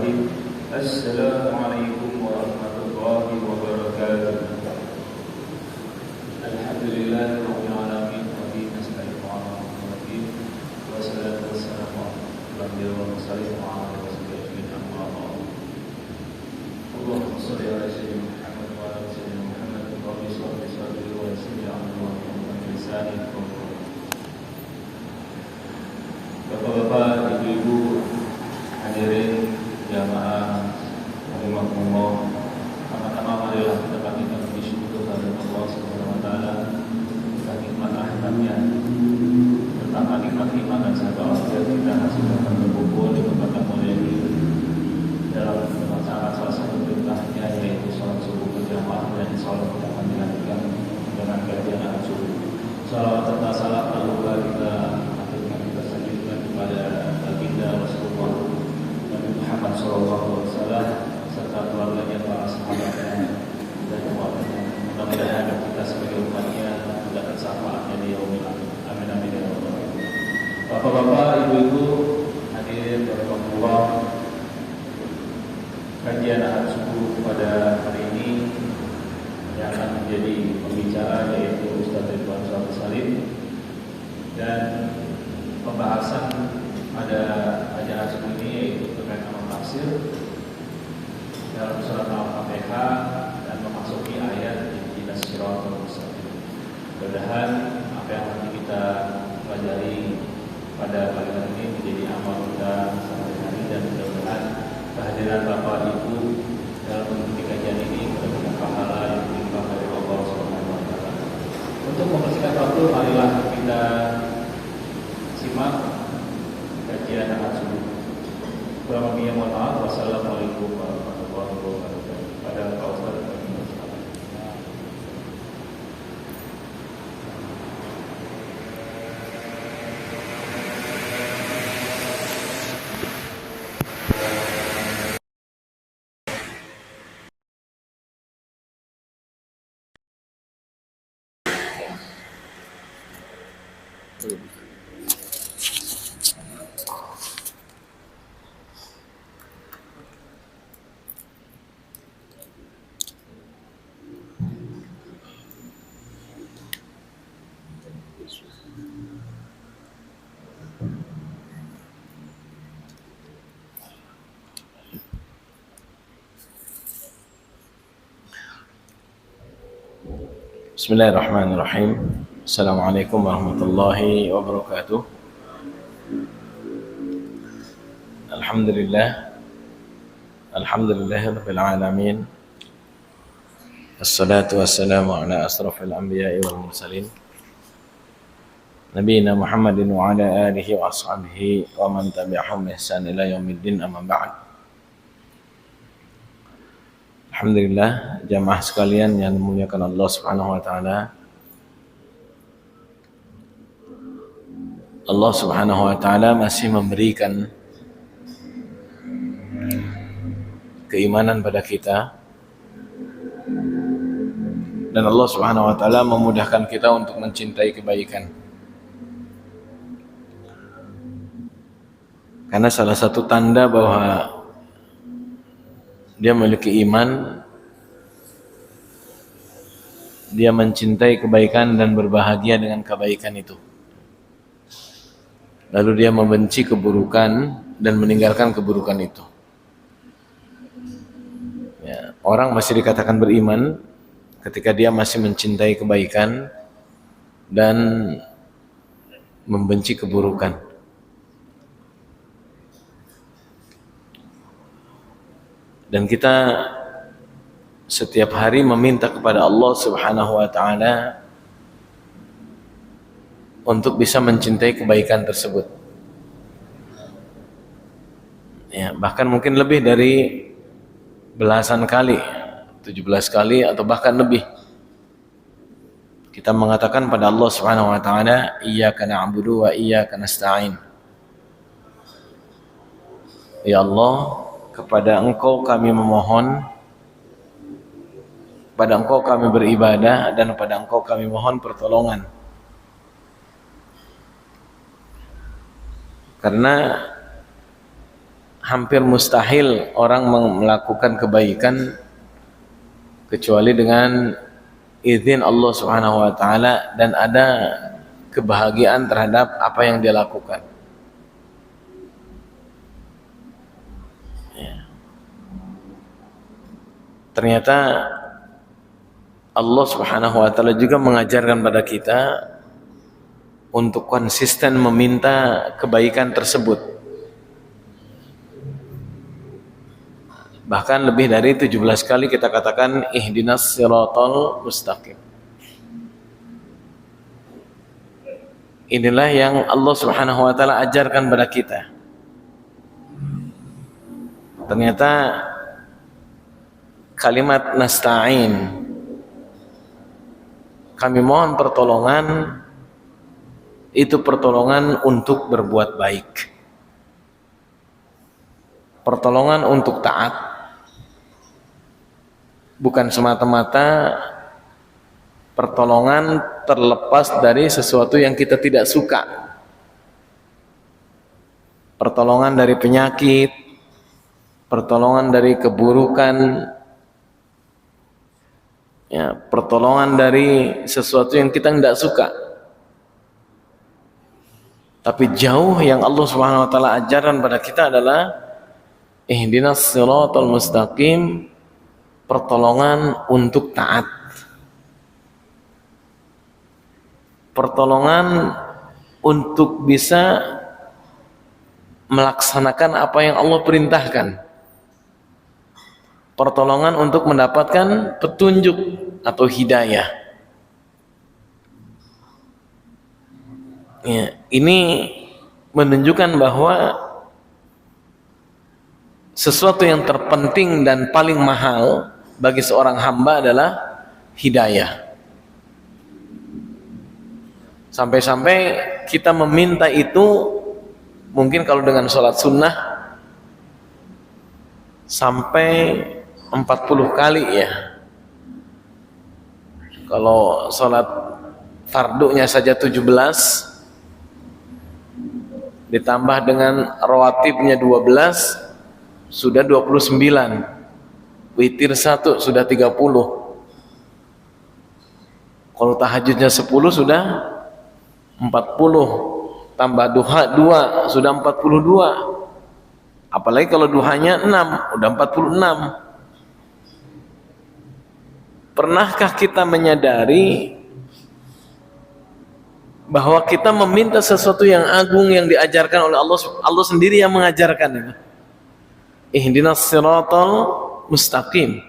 Bismillahirrahmanirrahim. Assalamualaikum warahmatullahi wabarakatuh. Alhamdulillahirabbil alamin wa bihi nasta'inu 'ala umuri wa salatu wassalamu 'ala rasulillah wa 'ala alihi wa sahbihi. Allahumma shalli 'ala sayyidina Muhammad wa 'ala sayyidina Muhammad wa salli wa sallim 'ala lisani. Bapak-bapak, ibu-ibu, hadirin jamaah rahimakumullah. Pertama-tama marilah kita panjatkan puji syukur kepada Allah Subhanahu wa taala atas nikmat rahmat-Nya. Pertama nikmat iman dan sahabat kita masih dapat berkumpul di tempat yang mulia ini dalam melaksanakan salah satu perintahnya, yaitu salat subuh berjamaah, dan salat kita akan dilanjutkan dengan kajian ahad subuh. Salawat serta salam Allah kita kepada baginda Rasulullah Nabi Muhammad SAW serta keluarganya, para sahabatnya, dan umatnya. Mudah-mudahan kita sebagai umatnya mendapat syafaatnya di yaumil akhir. Amin amin ya rabbal alamin. Bapak-bapak, ibu-ibu, hadirin rahimakumullah. Kajian ahad subuh pada hari ini yang akan menjadi pembicara yaitu Ustaz Ridwan Syarif Salim, dan pembahasan pada acara subuh ini yaitu terkait dengan tafsir dalam surat Al-Fatihah dan memasuki ayat ihdinas siratal mustaqim. Mudah-mudahan apa yang nanti kita pelajari pada pagi hari ini menjadi amal kita sehari-hari, dan mudah-mudahan kehadiran Bapak Ibu dalam mengikuti kajian ini mendapatkan pahala yang berlimpah dari Allah Subhanahu wa taala. Untuk mempersingkat waktu, marilah kita simak kajian ahad subuh. Kurang lebihnya mohon maaf. Wassalamualaikum warahmatullahi wabarakatuh. Pada Pak Ustaz. Bismillahirrahmanirrahim. Assalamualaikum warahmatullahi wabarakatuh. Alhamdulillahirabbil alamin. Assalatu wassalamu ala asrafil anbiya'i wal mursalin. Nabiyina Muhammadin wa ala alihi wa ashabihi wa man tabi'ahum bi ihsan ila yaumiddin, amma ba'd. Alhamdulillah, jamaah sekalian yang dimuliakan Allah Subhanahu wa taala. Allah Subhanahu wa taala masih memberikan keimanan pada kita, dan Allah Subhanahu wa taala memudahkan kita untuk mencintai kebaikan. Karena salah satu tanda bahwa dia memiliki iman, dia mencintai kebaikan dan berbahagia dengan kebaikan itu. Lalu dia membenci keburukan dan meninggalkan keburukan itu. Ya, orang masih dikatakan beriman ketika dia masih mencintai kebaikan dan membenci keburukan. Dan kita setiap hari meminta kepada Allah Subhanahu wa taala untuk bisa mencintai kebaikan tersebut. Ya, bahkan mungkin lebih dari belasan kali, 17 kali atau bahkan lebih. Kita mengatakan pada Allah Subhanahu wa taala, iyyaka na'budu wa iyyaka nasta'in. Ya Allah, kepada Engkau kami memohon, pada Engkau kami beribadah, dan pada Engkau kami mohon pertolongan. Karena hampir mustahil orang melakukan kebaikan kecuali dengan izin Allah Subhanahu wa taala dan ada kebahagiaan terhadap apa yang dia lakukan. Ya. Ternyata Allah Subhanahu wa taala juga mengajarkan pada kita untuk konsisten meminta kebaikan tersebut. Bahkan lebih dari 17 kali kita katakan ihdinas siratal mustaqim. Inilah yang Allah Subhanahu wa taala ajarkan pada kita. Ternyata kalimat nasta'in, kami mohon pertolongan, itu pertolongan untuk berbuat baik, pertolongan untuk taat, bukan semata-mata pertolongan terlepas dari sesuatu yang kita tidak suka, pertolongan dari penyakit, pertolongan dari keburukan, ya, pertolongan dari sesuatu yang kita tidak suka. Tapi jauh yang Allah Subhanahu wa taala ajarkan pada kita adalah ihdinas siratal mustaqim, pertolongan untuk taat, pertolongan untuk bisa melaksanakan apa yang Allah perintahkan, pertolongan untuk mendapatkan petunjuk atau hidayah. Ya, ini menunjukkan bahwa sesuatu yang terpenting dan paling mahal bagi seorang hamba adalah hidayah. Sampai-sampai kita meminta itu mungkin kalau dengan sholat sunnah sampai 40 kali ya. Kalau sholat fardunya saja 17 ditambah dengan rawatibnya 12 sudah 29, witir 1 sudah 30, kalau tahajudnya 10 sudah 40, tambah duha 2 sudah 42, apalagi kalau duhanya 6 udah 46. Pernahkah kita menyadari bahwa kita meminta sesuatu yang agung yang diajarkan oleh Allah, Allah sendiri yang mengajarkan itu. Ihdinas siratal mustaqim.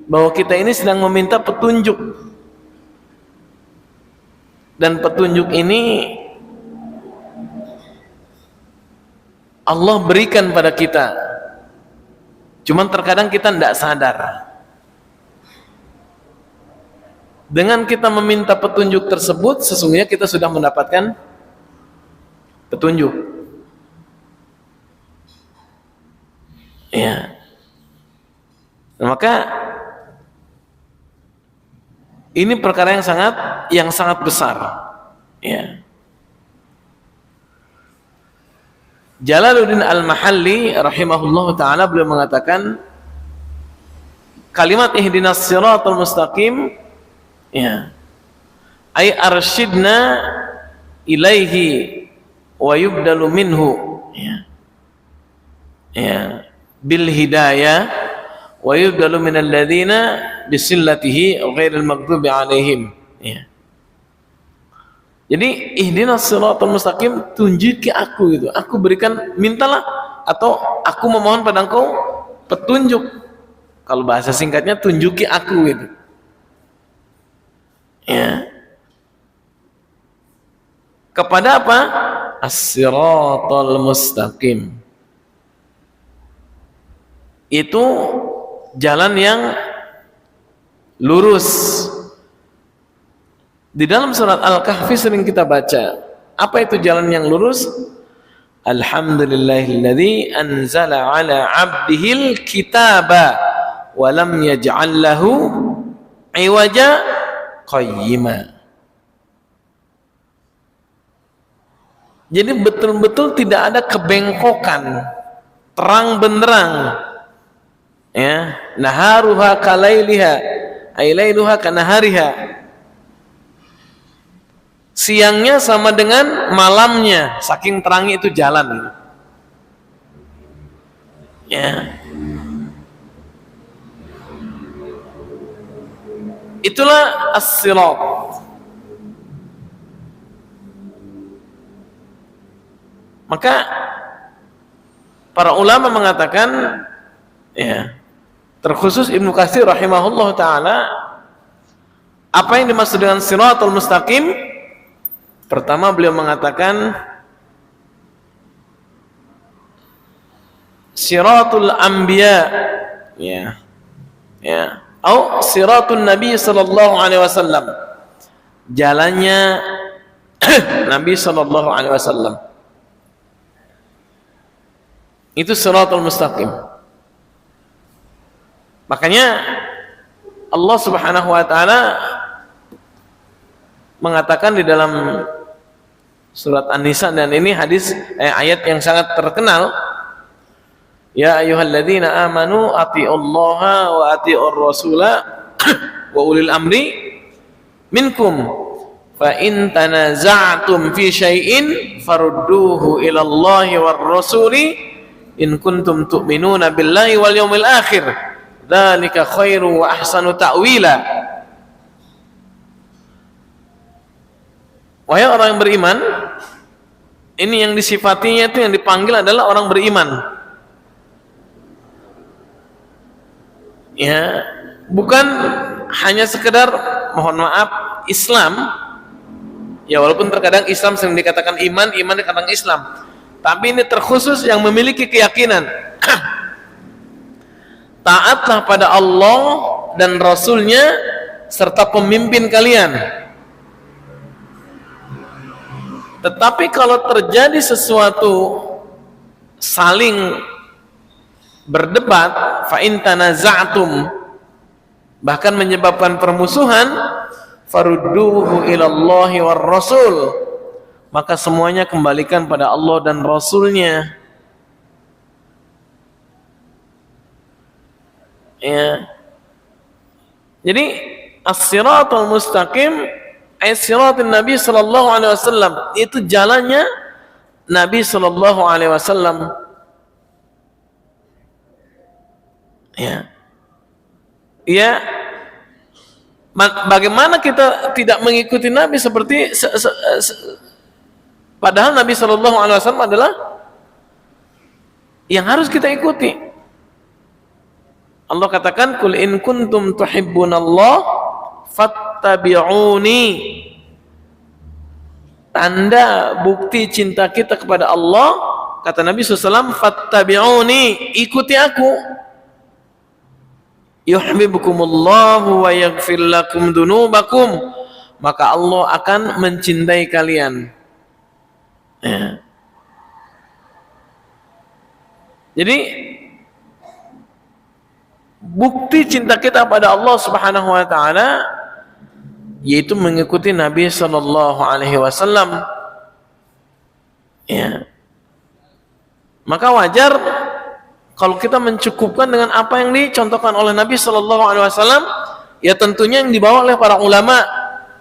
Bahwa kita ini sedang meminta petunjuk. Dan petunjuk ini Allah berikan pada kita. Cuman terkadang kita tidak sadar. Dengan kita meminta petunjuk tersebut, sesungguhnya kita sudah mendapatkan petunjuk. Ya. Nah, maka ini perkara yang sangat besar. Ya. Jalaluddin Al-Mahalli rahimahullah taala beliau mengatakan kalimat ihdinas siratal mustaqim, ya, ay arsyidna ilaihi wa yubdalu minhu, ya, ya, bil hidayah wa yubdalu minal ladzina bisillatihi ghairil maghdubi alaihim, ya. Jadi ihdinas siratal mustaqim, tunjuki aku gitu, aku berikan, mintalah atau aku memohon pada engkau petunjuk, kalau bahasa singkatnya tunjuki aku gitu. Ya. Kepada apa? As-siratal mustaqim. Itu jalan yang lurus. Di dalam surat Al-Kahfi sering kita baca. Apa itu jalan yang lurus? Alhamdulillahilladzi anzala ala 'abdihil kitaba wa lam yaj'al lahu 'iwaja qayyima. Jadi betul-betul tidak ada kebengkokan, terang benderang. Ya, naharuha kalailiha, ailailuha kanahariha. Siangnya sama dengan malamnya, saking terangnya itu jalan. Ya. Itulah as-sirat. Maka para ulama mengatakan, ya, terkhusus Ibnu Katsir rahimahullah taala, apa yang dimaksud dengan siratul mustaqim? Pertama beliau mengatakan siratul anbiya, ya, ya, atau siratul nabi sallallahu alaihi wasallam, jalannya Nabi sallallahu alaihi wasallam. Itu siratul mustaqim. Makanya Allah Subhanahu wa taala mengatakan di dalam surat An-Nisa, dan ini hadis ayat yang sangat terkenal, ya ayyuhalladzina amanu atiullaha wa atiur rasula wa ulil amri minkum fa in tanaza'tum fi syai'in farudduhu ila Allahi war rasuli in kuntum tu'minuna billahi wal yawmil akhir dzalika khairu wa ahsanu ta'wila. Wahai orang yang beriman, ini yang disifatinya itu, yang dipanggil adalah orang beriman. Ya, bukan hanya sekedar, mohon maaf, Islam. Ya, walaupun terkadang Islam sering dikatakan iman, iman dikatakan Islam. Tapi ini terkhusus yang memiliki keyakinan taatlah pada Allah dan Rasulnya serta pemimpin kalian. Tetapi kalau terjadi sesuatu saling berdebat, fa in tanaza'tum, bahkan menyebabkan permusuhan, farudduhu ilallahi war rasul, maka semuanya kembalikan pada Allah dan Rasulnya. Ya. Jadi as-siratul mustaqim as-siratul Nabi sallallahu alaihi wasallam, itu jalannya Nabi sallallahu alaihi wasallam. Ya. Ya. Bagaimana kita tidak mengikuti Nabi seperti padahal Nabi sallallahu alaihi wasallam adalah yang harus kita ikuti. Allah katakan, "Qul in kuntum tuhibbunallah fattabi'uni." Tanda bukti cinta kita kepada Allah, kata Nabi SAW, fattabi'uni, ikuti aku. Yuhibbukumullahu wa yaghfir lakum dunubakum, maka Allah akan mencintai kalian. Ya. Jadi bukti cinta kita pada Allah Subhanahu wa taala yaitu mengikuti Nabi sallallahu alaihi wasallam. Ya. Maka wajar kalau kita mencukupkan dengan apa yang dicontohkan oleh Nabi sallallahu alaihi wasallam, ya tentunya yang dibawa oleh para ulama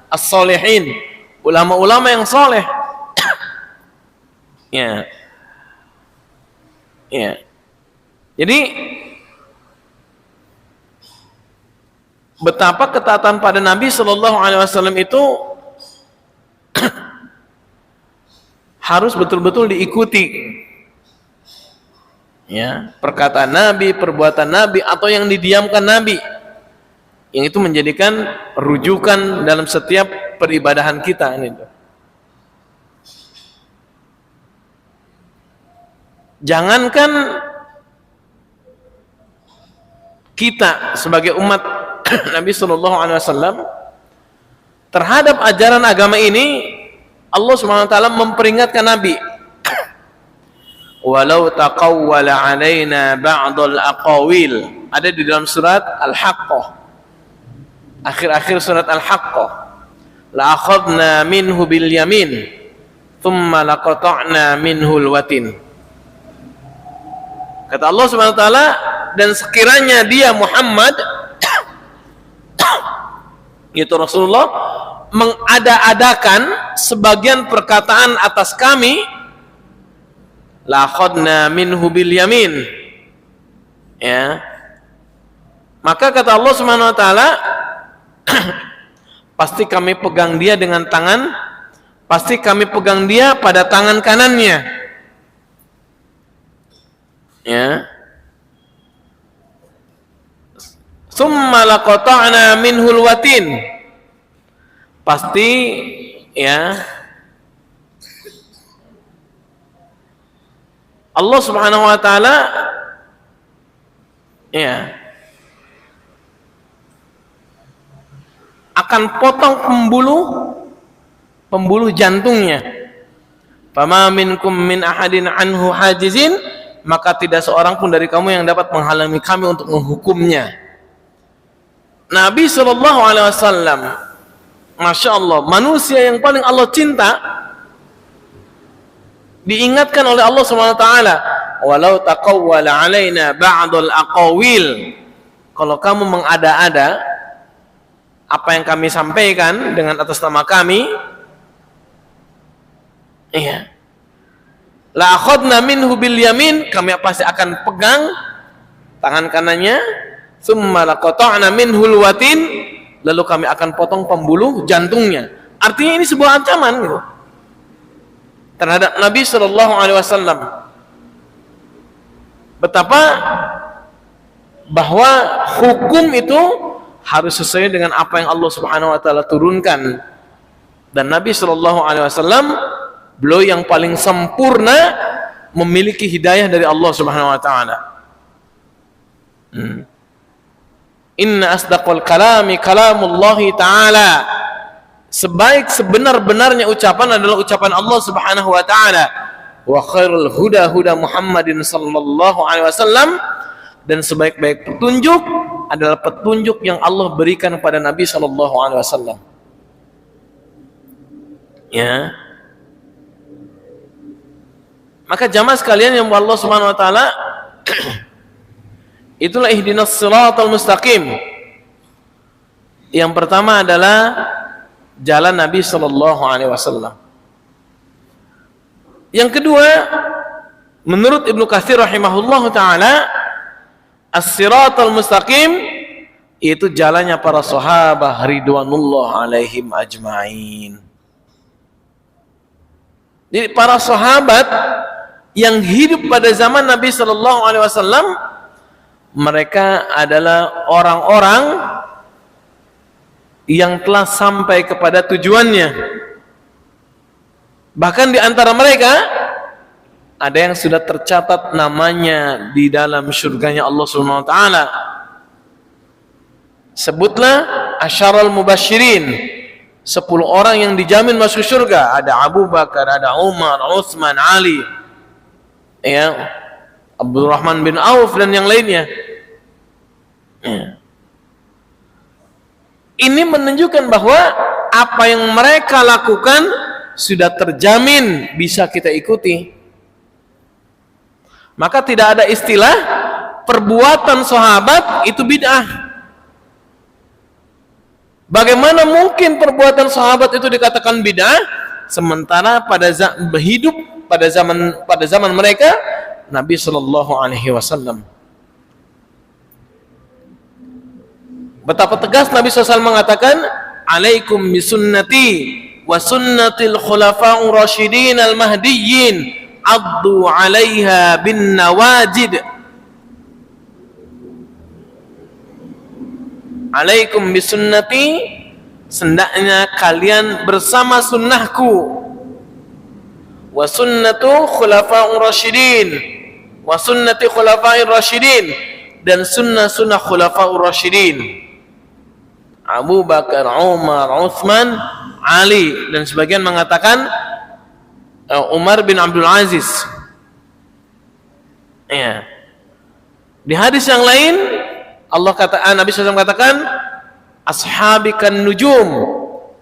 as-sholihin, ulama-ulama yang saleh. Ya. Ya. Jadi betapa ketaatan pada Nabi sallallahu alaihi wasallam itu harus betul-betul diikuti. Ya, perkataan Nabi, perbuatan Nabi, atau yang didiamkan Nabi, yang itu menjadikan rujukan dalam setiap peribadahan kita. Jangankan kita sebagai umat Nabi Sallallahu Alaihi Wasallam, terhadap ajaran agama ini Allah Subhanahu Wa Taala memperingatkan Nabi, walau taqawwala alaina ba'dal aqawil, ada di dalam surat Al-Haqqah, akhir-akhir surat Al-Haqqah, la akhadna minhu bil yamin thumma laqata'na minhul watin. Kata Allah Subhanahu wa taala, dan sekiranya dia Muhammad itu Rasulullah mengada-adakan sebagian perkataan atas kami, la akhadna minhu bil yamin, ya, maka kata Allah Subhanahu wa taala pasti kami pegang dia dengan tangan, pasti kami pegang dia pada tangan kanannya, ya. Summa laqata'na minhul watin, pasti, ya, Allah Subhanahu wa taala, ya, akan potong pembuluh jantungnya. Fama minkum min ahadin anhu hajizin, maka tidak seorang pun dari kamu yang dapat menghalangi kami untuk menghukumnya. Nabi sallallahu alaihi wasallam, Masya Allah, manusia yang paling Allah cinta, diingatkan oleh Allah Subhanahu wa taala, walau taqawwala alaina ba'dul aqawil, kalau kamu mengada-ada apa yang kami sampaikan dengan atas nama kami, iya, la akhadna minhu bil yamin, kami pasti akan pegang tangan kanannya, summa laqata'na minhul watin, lalu kami akan potong pembuluh jantungnya. Artinya ini sebuah ancaman gitu terhadap Nabi sallallahu alaihi wasallam. Betapa bahwa hukum itu harus sesuai dengan apa yang Allah Subhanahu wa taala turunkan. Dan Nabi sallallahu alaihi wasallam, beliau yang paling sempurna memiliki hidayah dari Allah Subhanahu wa taala. Inna asdaqal kalami kalamullahi ta'ala, sebenar-benarnya ucapan adalah ucapan Allah Subhanahu wa ta'ala. Wa khairul huda huda Muhammadin sallallahu alaihi wasallam, dan sebaik-baik petunjuk adalah petunjuk yang Allah berikan kepada Nabi sallallahu alaihi wasallam. Ya. Maka jamaah sekalian yang Allah Subhanahu wa taala, itulah ihdinas siratal mustaqim. Yang pertama adalah jalan Nabi sallallahu alaihi wasallam. Yang kedua, menurut Ibnu Katsir rahimahullahu taala, as-siratal mustaqim itu jalannya para sahabat ridwanullah alaihim ajmain. Jadi para sahabat yang hidup pada zaman Nabi sallallahu alaihi wasallam, mereka adalah orang-orang yang telah sampai kepada tujuannya. Bahkan di antara mereka ada yang sudah tercatat namanya di dalam surganya Allah Subhanahu wa taala. Sebutlah asyarul mubasyirin, 10 orang yang dijamin masuk surga. Ada Abu Bakar, ada Umar, Utsman, Ali, ya, Abdurrahman bin Auf dan yang lainnya. Ya. Ini menunjukkan bahwa apa yang mereka lakukan sudah terjamin bisa kita ikuti. Maka tidak ada istilah perbuatan sahabat itu bid'ah. Bagaimana mungkin perbuatan sahabat itu dikatakan bid'ah sementara pada zaman mereka Nabi sallallahu alaihi wasallam. Betapa tegas Nabi SAW mengatakan, alaikum bisunnati wa sunnatil khulafa'ur rasyidin al-mahdiyyin, addu 'alaiha bin nawajid. Alaikum bisunnati, sendaknya kalian bersama sunnahku, wa sunnatu khulafa'ur rasyidin, wa sunnati khulafa'ir rasyidin, dan sunnah-sunnah khulafa'ur rasyidin, Abu Bakar, Umar, Utsman, Ali, dan sebagian mengatakan Umar bin Abdul Aziz. Ya. Di hadis yang lain Nabi SAW katakan, ashabikan nujum,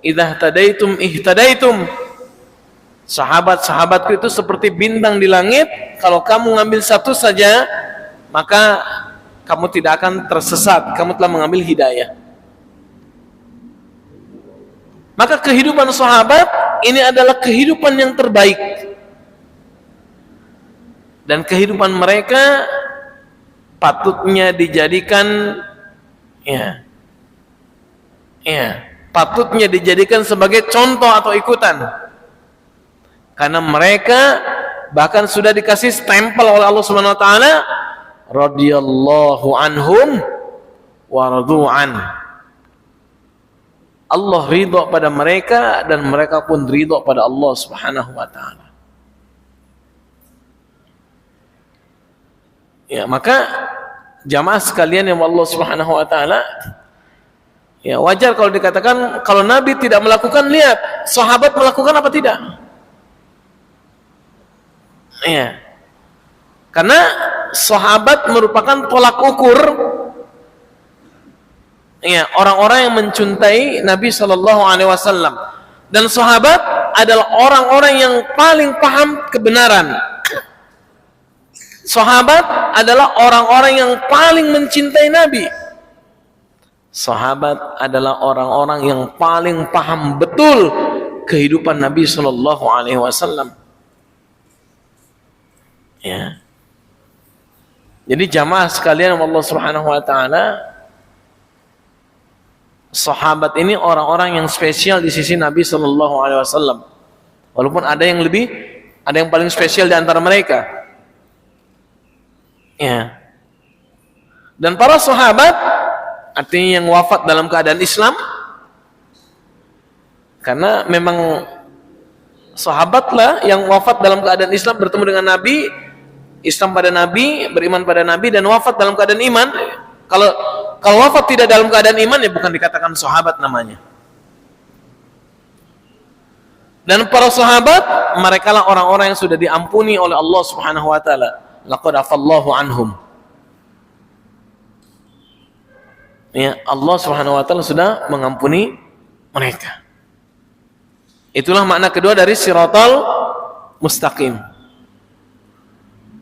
idza ihtadaitum ihtadaitum, Sahabat-sahabatku itu seperti bintang di langit, kalau kamu ngambil satu saja, maka kamu tidak akan tersesat, kamu telah mengambil hidayah. Maka kehidupan sahabat ini adalah kehidupan yang terbaik. Dan kehidupan mereka patutnya dijadikan patutnya dijadikan sebagai contoh atau ikutan. Karena mereka bahkan sudah dikasih stempel oleh Allah Subhanahu wa taala, radhiyallahu anhum wa radu'an. Allah ridha pada mereka dan mereka pun ridha pada Allah Subhanahu wa taala. Ya, maka jamaah sekalian yang Allah Subhanahu wa taala, ya wajar kalau dikatakan kalau Nabi tidak melakukan, lihat sahabat melakukan apa tidak? Ya. Karena sahabat merupakan tolak ukur orang-orang yang mencintai Nabi sallallahu alaihi wasallam. Dan sahabat adalah orang-orang yang paling paham kebenaran. Sahabat adalah orang-orang yang paling mencintai Nabi. Sahabat adalah orang-orang yang paling paham betul kehidupan Nabi sallallahu alaihi wasallam. Ya. Jadi jamaah sekalian Allah Subhanahu wa taala, sahabat ini orang-orang yang spesial di sisi Nabi sallallahu alaihi wasallam. Walaupun ada yang lebih, ada yang paling spesial di antara mereka. Ya. Dan para sahabat artinya yang wafat dalam keadaan Islam, karena memang sahabatlah yang wafat dalam keadaan Islam, bertemu dengan Nabi, Islam pada Nabi, beriman pada Nabi, dan wafat dalam keadaan iman. Kalau wafat tidak dalam keadaan iman, ya bukan dikatakan sahabat namanya. Dan para sahabat, mereka lah orang-orang yang sudah diampuni oleh Allah Subhanahu wa taala. Laqad afallahu anhum. Ya, Allah Subhanahu wa taala sudah mengampuni mereka. Itulah makna kedua dari siratal mustaqim.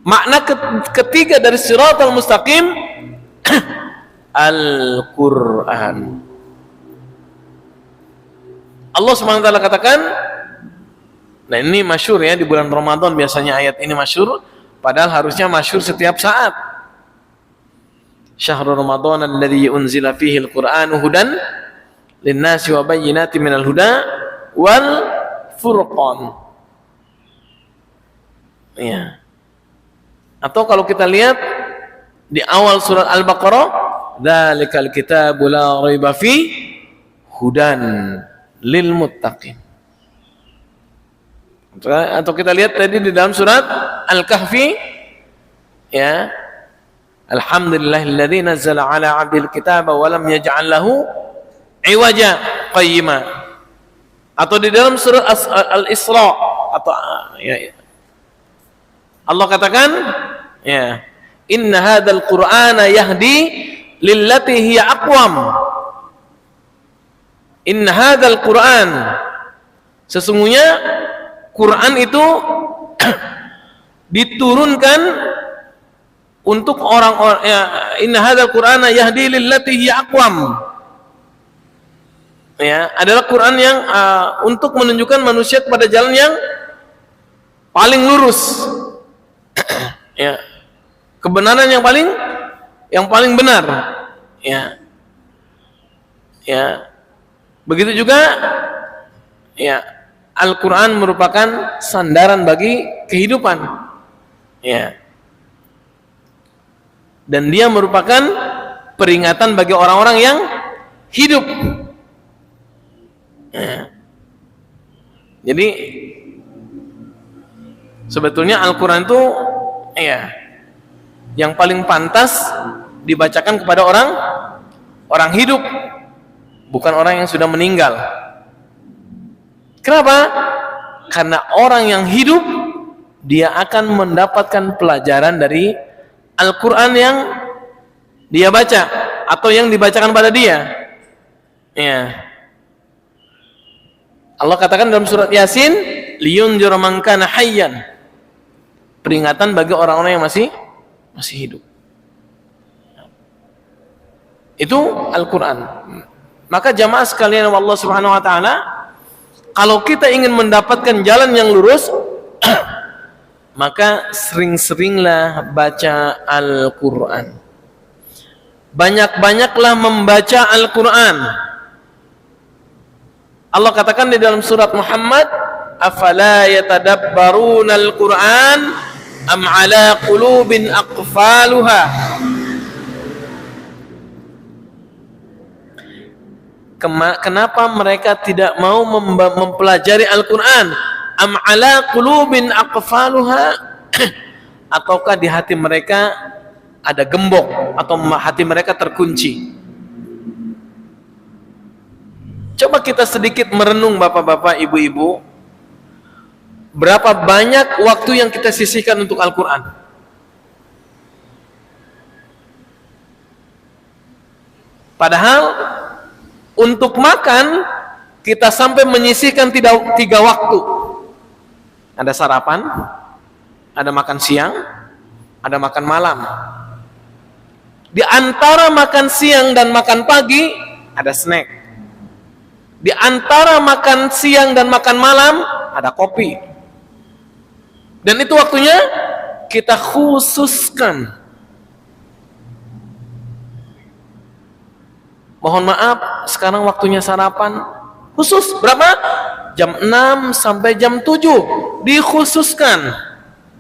Makna ketiga dari siratal mustaqim Al-Quran. Allah Subhanahu wa taala katakan, nah ini masyhur ya, di bulan Ramadan biasanya ayat ini masyhur, padahal harusnya masyhur setiap saat. Syahrul Ramadan alladzi unzila fihi al-Qur'anu hudan lin-nasi wa bayyinatin minal huda wal furqan. Ya. Atau kalau kita lihat di awal surat Al-Baqarah, dzalikal kitabu la raiba fi hudan lil muttaqin. Atau kita lihat tadi di dalam surat Al-Kahfi, ya, alhamdulillahilladzi nazzala ala 'abdil kitaba wa lam yaj'al lahu iwaja qayyima. Atau di dalam surat Al-Isra, atau ya, Allah katakan, ya, inna hadzal qur'ana yahdi lillati hiya aqwam. Inna hadzal qur'an, sesungguhnya Quran itu diturunkan untuk orang-orang, ya, inna hadzal qur'ana yahdi lillati hiya aqwam. Ya, adalah Quran yang untuk menunjukkan manusia kepada jalan yang paling lurus. Ya, kebenaran yang paling benar. Ya. Ya. Begitu juga, ya, Al-Quran merupakan sandaran bagi kehidupan. Ya. Dan dia merupakan peringatan bagi orang-orang yang hidup. Ya. Jadi sebetulnya Al-Quran itu, ya, yang paling pantas dibacakan kepada orang hidup, bukan orang yang sudah meninggal. Kenapa? Karena orang yang hidup, dia akan mendapatkan pelajaran dari Al-Quran yang dia baca atau yang dibacakan pada dia. Ya. Allah katakan dalam surat Yasin, liyunzir man kana hayyan. Peringatan bagi orang-orang yang masih hidup. Itu Al-Qur'an. Maka jamaah sekalian Allah Subhanahu wa taala, kalau kita ingin mendapatkan jalan yang lurus, maka sering-seringlah baca Al-Qur'an. Banyak-banyaklah membaca Al-Qur'an. Allah katakan di dalam surat Muhammad, afala yatadabbaruna al-Qur'an am ala qulubin aqfaluha. Kenapa mereka tidak mau mempelajari Al-Qur'an? Am ala qulubin aqfaluha, ataukah di hati mereka ada gembok atau hati mereka terkunci? Coba kita sedikit merenung bapak-bapak, ibu-ibu, berapa banyak waktu yang kita sisihkan untuk Al-Quran? Padahal untuk makan kita sampai menyisihkan 3 waktu. Ada sarapan, ada makan siang, ada makan malam. Di antara makan siang dan makan pagi ada snack. Di antara makan siang dan makan malam ada kopi. Dan itu waktunya kita khususkan. Mohon maaf, sekarang waktunya sarapan khusus berapa? Jam 6 sampai jam 7 dikhususkan.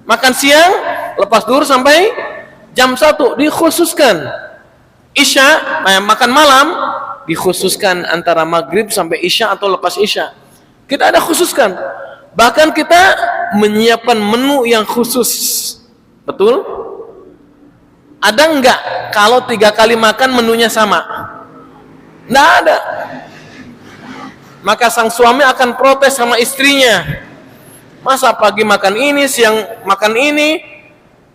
Makan siang lepas duhur sampai jam 1 dikhususkan. Isya, makan malam dikhususkan antara maghrib sampai isya atau lepas isya. Kita ada khususkan. Bahkan kita menyiapkan menu yang khusus. Betul? Ada enggak kalau 3 kali makan menunya sama? Enggak ada. Maka sang suami akan protes sama istrinya. Masa pagi makan ini, siang makan ini,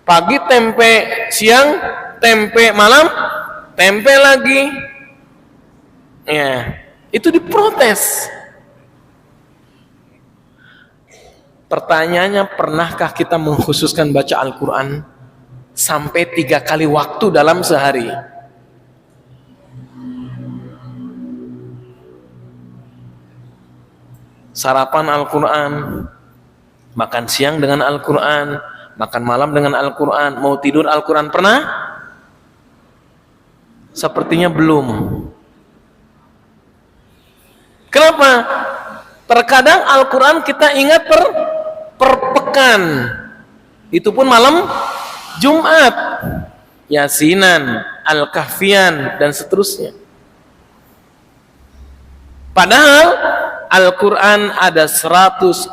pagi tempe, siang tempe, malam tempe lagi. Ya, itu diprotes. Pertanyaannya, pernahkah kita mengkhususkan baca Al-Quran sampai 3 kali waktu dalam sehari? Sarapan Al-Quran, makan siang dengan Al-Quran, makan malam dengan Al-Quran, mau tidur Al-Quran, pernah? Sepertinya belum. Kenapa? Terkadang Al-Quran kita ingat per pekan. Itu pun malam Jumat. Yasinan, Al-Kahfian, dan seterusnya. Padahal Al-Quran ada 114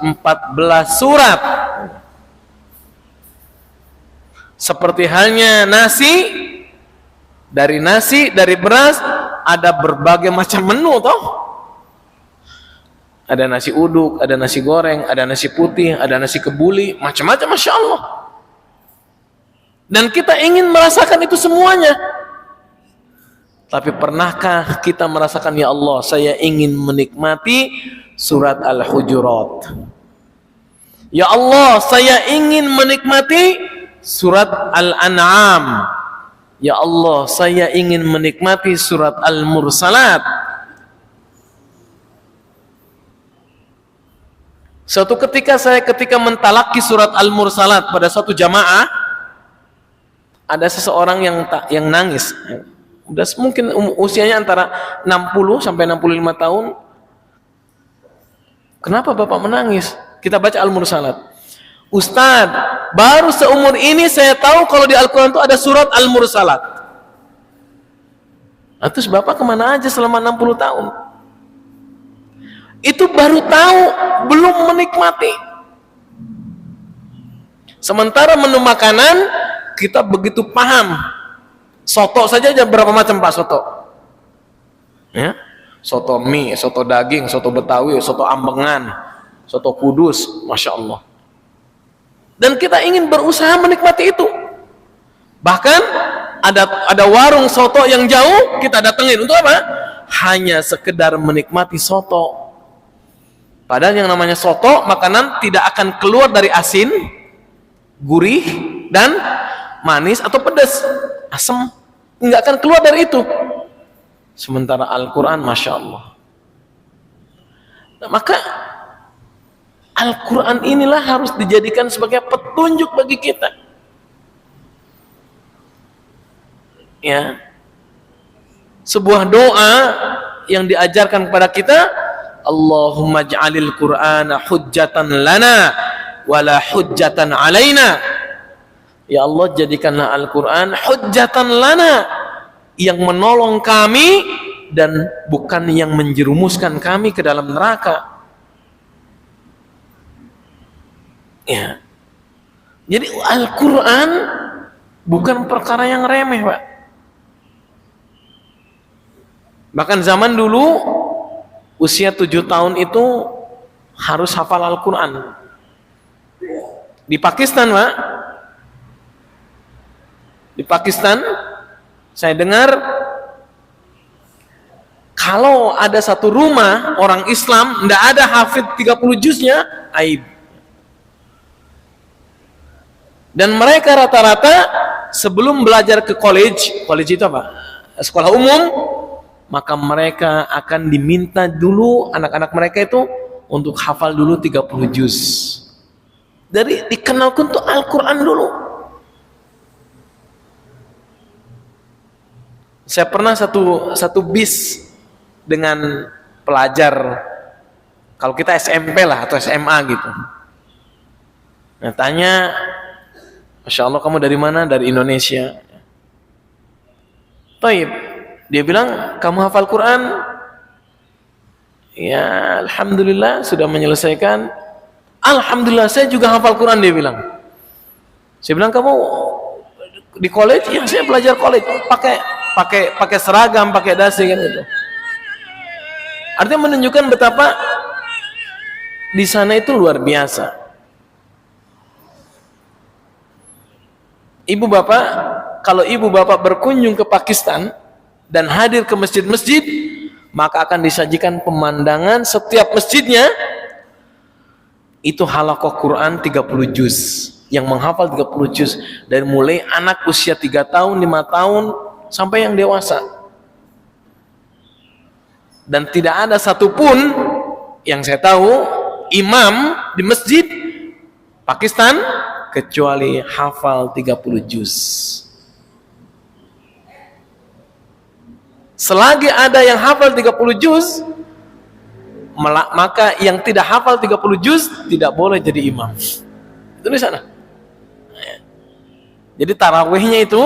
surat. Seperti halnya nasi, dari beras, ada berbagai macam menu toh. Ada nasi uduk, ada nasi goreng, ada nasi putih, ada nasi kebuli, macam-macam, Masya Allah. Dan kita ingin merasakan itu semuanya. Tapi pernahkah kita merasakan, ya Allah, saya ingin menikmati surat Al-Hujurat. Ya Allah, saya ingin menikmati surat Al-An'am. Ya Allah, saya ingin menikmati surat Al-Mursalat. Suatu ketika ketika mentalaki surat Al-Mursalat pada suatu jamaah, ada seseorang yang nangis. Udah mungkin usianya antara 60 sampai 65 tahun. Kenapa Bapak menangis? Kita baca Al-Mursalat. Ustadz, baru seumur ini saya tahu kalau di Al-Quran itu ada surat Al-Mursalat. Nah, terus Bapak kemana aja selama 60 tahun? Itu baru tahu, belum menikmati. Sementara menu makanan kita begitu paham. Soto saja berapa macam Pak soto? Ya, soto mie, soto daging, soto Betawi, soto ambengan, soto kudus, Masya Allah. Dan kita ingin berusaha menikmati itu. Bahkan ada warung soto yang jauh kita datengin untuk apa? Hanya sekedar menikmati soto. Padahal yang namanya soto, makanan tidak akan keluar dari asin, gurih, dan manis atau pedas, asam, nggak akan keluar dari itu. Sementara Al-Quran, Masya Allah. Nah, maka Al-Quran inilah harus dijadikan sebagai petunjuk bagi kita. Ya, sebuah doa yang diajarkan kepada kita, Allahumma ja'alil Qur'ana hujjatan lana wala hujjatan alaina. Ya Allah, jadikanlah Al-Quran hujjatan lana, yang menolong kami dan bukan yang menjerumuskan kami ke dalam neraka. Ya. Jadi Al-Quran bukan perkara yang remeh, Pak. Bahkan zaman dulu usia 7 tahun itu harus hafal Al-Quran. Di Pakistan, Pak, di Pakistan saya dengar kalau ada satu rumah orang Islam tidak ada hafid 30 juznya, aib. Dan mereka rata-rata sebelum belajar ke college itu apa? Sekolah umum, maka mereka akan diminta dulu anak-anak mereka itu untuk hafal dulu 30 juz. Dari dikenalkan tuh Al-Quran dulu. Saya pernah satu bis dengan pelajar, kalau kita SMP lah atau SMA gitu. Nah, tanya, Masya Allah, kamu dari mana? Dari Indonesia. Taib. Dia bilang, kamu hafal Quran? Ya, Alhamdulillah sudah menyelesaikan. Alhamdulillah saya juga hafal Quran, dia bilang. Saya bilang, kamu di college? Ya, saya belajar college. Pakai seragam, pakai dasi kan gitu. Artinya menunjukkan betapa di sana itu luar biasa. Ibu bapak, kalau ibu bapak berkunjung ke Pakistan dan hadir ke masjid-masjid, maka akan disajikan pemandangan setiap masjidnya itu halaqah Quran 30 juz, yang menghafal 30 juz, dari mulai anak usia 3 tahun, 5 tahun sampai yang dewasa. Dan tidak ada satupun yang saya tahu imam di masjid Pakistan kecuali hafal 30 juz. Selagi ada yang hafal 30 juz, maka yang tidak hafal 30 juz tidak boleh jadi imam. Itu di sana. Jadi tarawihnya itu